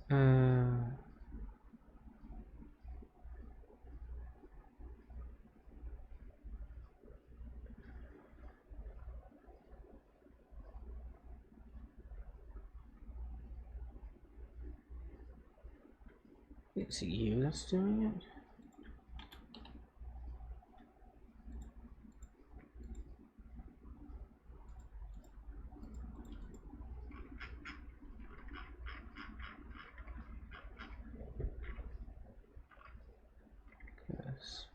Uh, is it you that's doing it? Yes.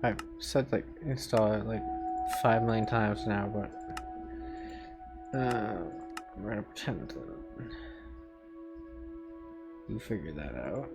I've said like install it like 5 million times now, but I'm gonna pretend that you figure that out.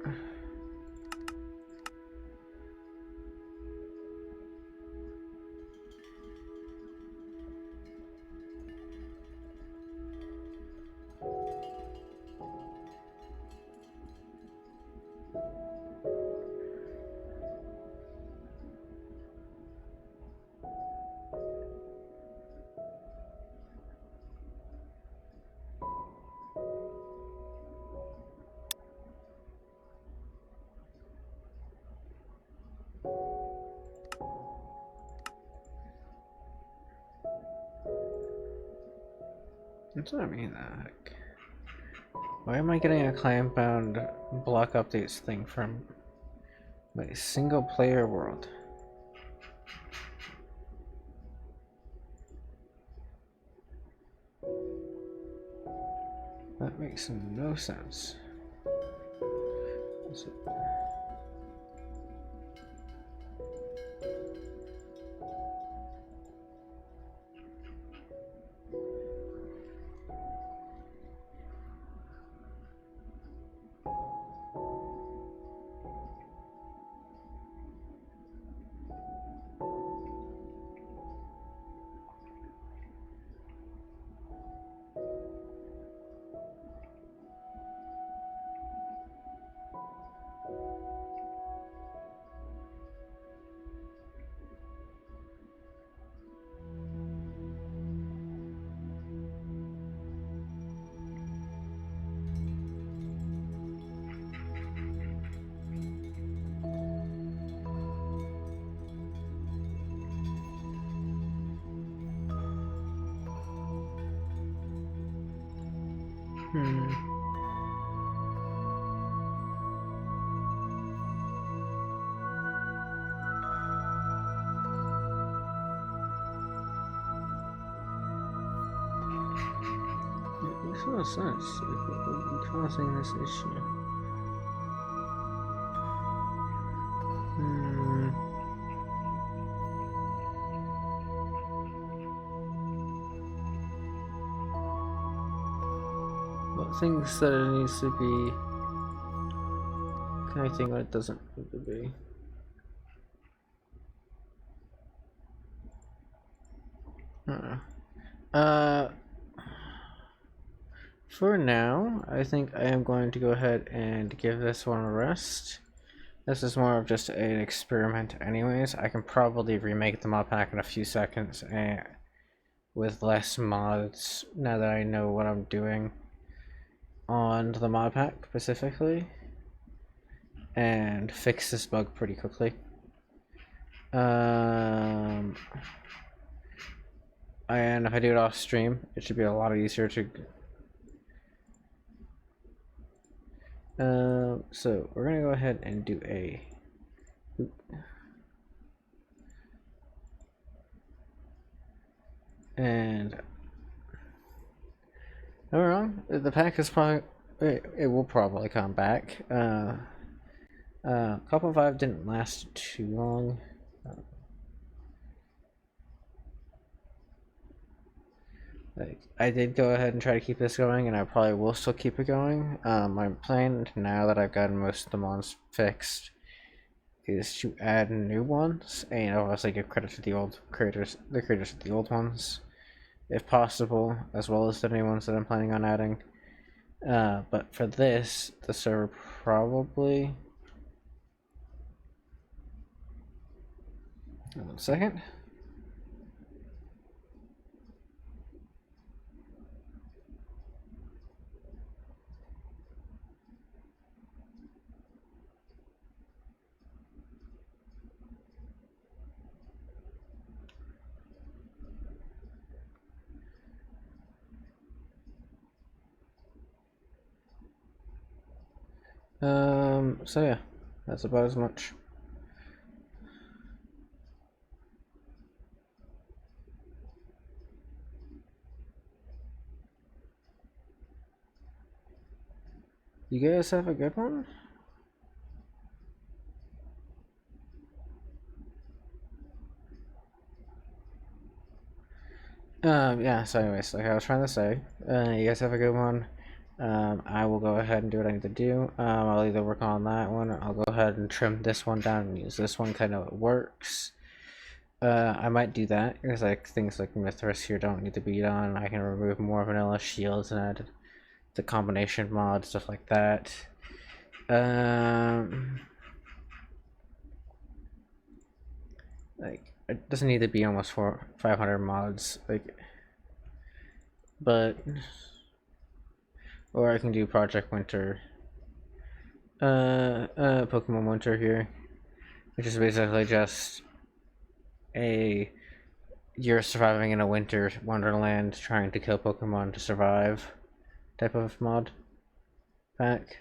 That's what I mean. Like, why am I getting a client-bound block updates thing from my single-player world? That makes no sense. It makes no sense. It would be causing this issue. What things that it needs to be connecting what it doesn't need to be. I don't know. For now, I think I am going to go ahead and give this one a rest. This is more of just an experiment anyways. I can probably remake the mod pack in a few seconds and with less mods now that I know what I'm doing on the mod pack specifically, and fix this bug pretty quickly. And if I do it off stream, it should be a lot easier to. So we're gonna go ahead and do a. And No wrong. The pack is probably it will probably come back. Couple 5 didn't last too long. Like I did go ahead and try to keep this going, and I probably will still keep it going. My plan now that I've gotten most of the mons fixed is to add new ones, and obviously give credit to the old creators, the creators of the old ones, if possible, as well as the new ones that I'm planning on adding. But for this, the server probably. 1 second. So yeah, that's about as much. You guys have a good one? Yeah, so anyways, like I was trying to say, you guys have a good one. I will go ahead and do what I need to do. I'll either work on that one, or I'll go ahead and trim this one down and use this one, kind of it works. I might do that, because like things like Mithras here don't need to be done. I can remove more vanilla shields and add the combination mod, stuff like that. Like it doesn't need to be almost 500 mods, like, but or I can do Project Winter, Pokemon Winter here, which is basically just you're surviving in a winter wonderland trying to kill Pokemon to survive type of mod pack.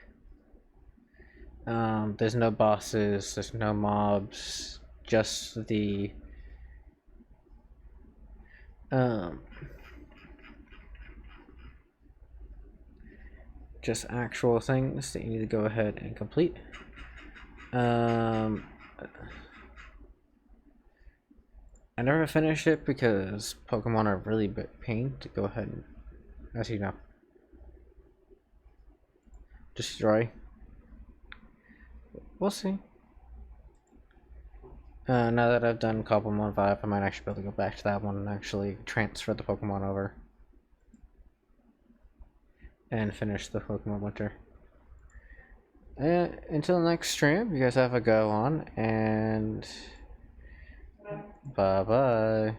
There's no bosses, there's no mobs, just the just actual things that you need to go ahead and complete. I never finished it because Pokemon are really big pain to go ahead and, as you know, destroy. We'll see. Now that I've done Cobblemon 5, I might actually be able to go back to that one and actually transfer the Pokemon over. And finish the Pokemon Winter. Until next stream, you guys have a go on, and bye-bye.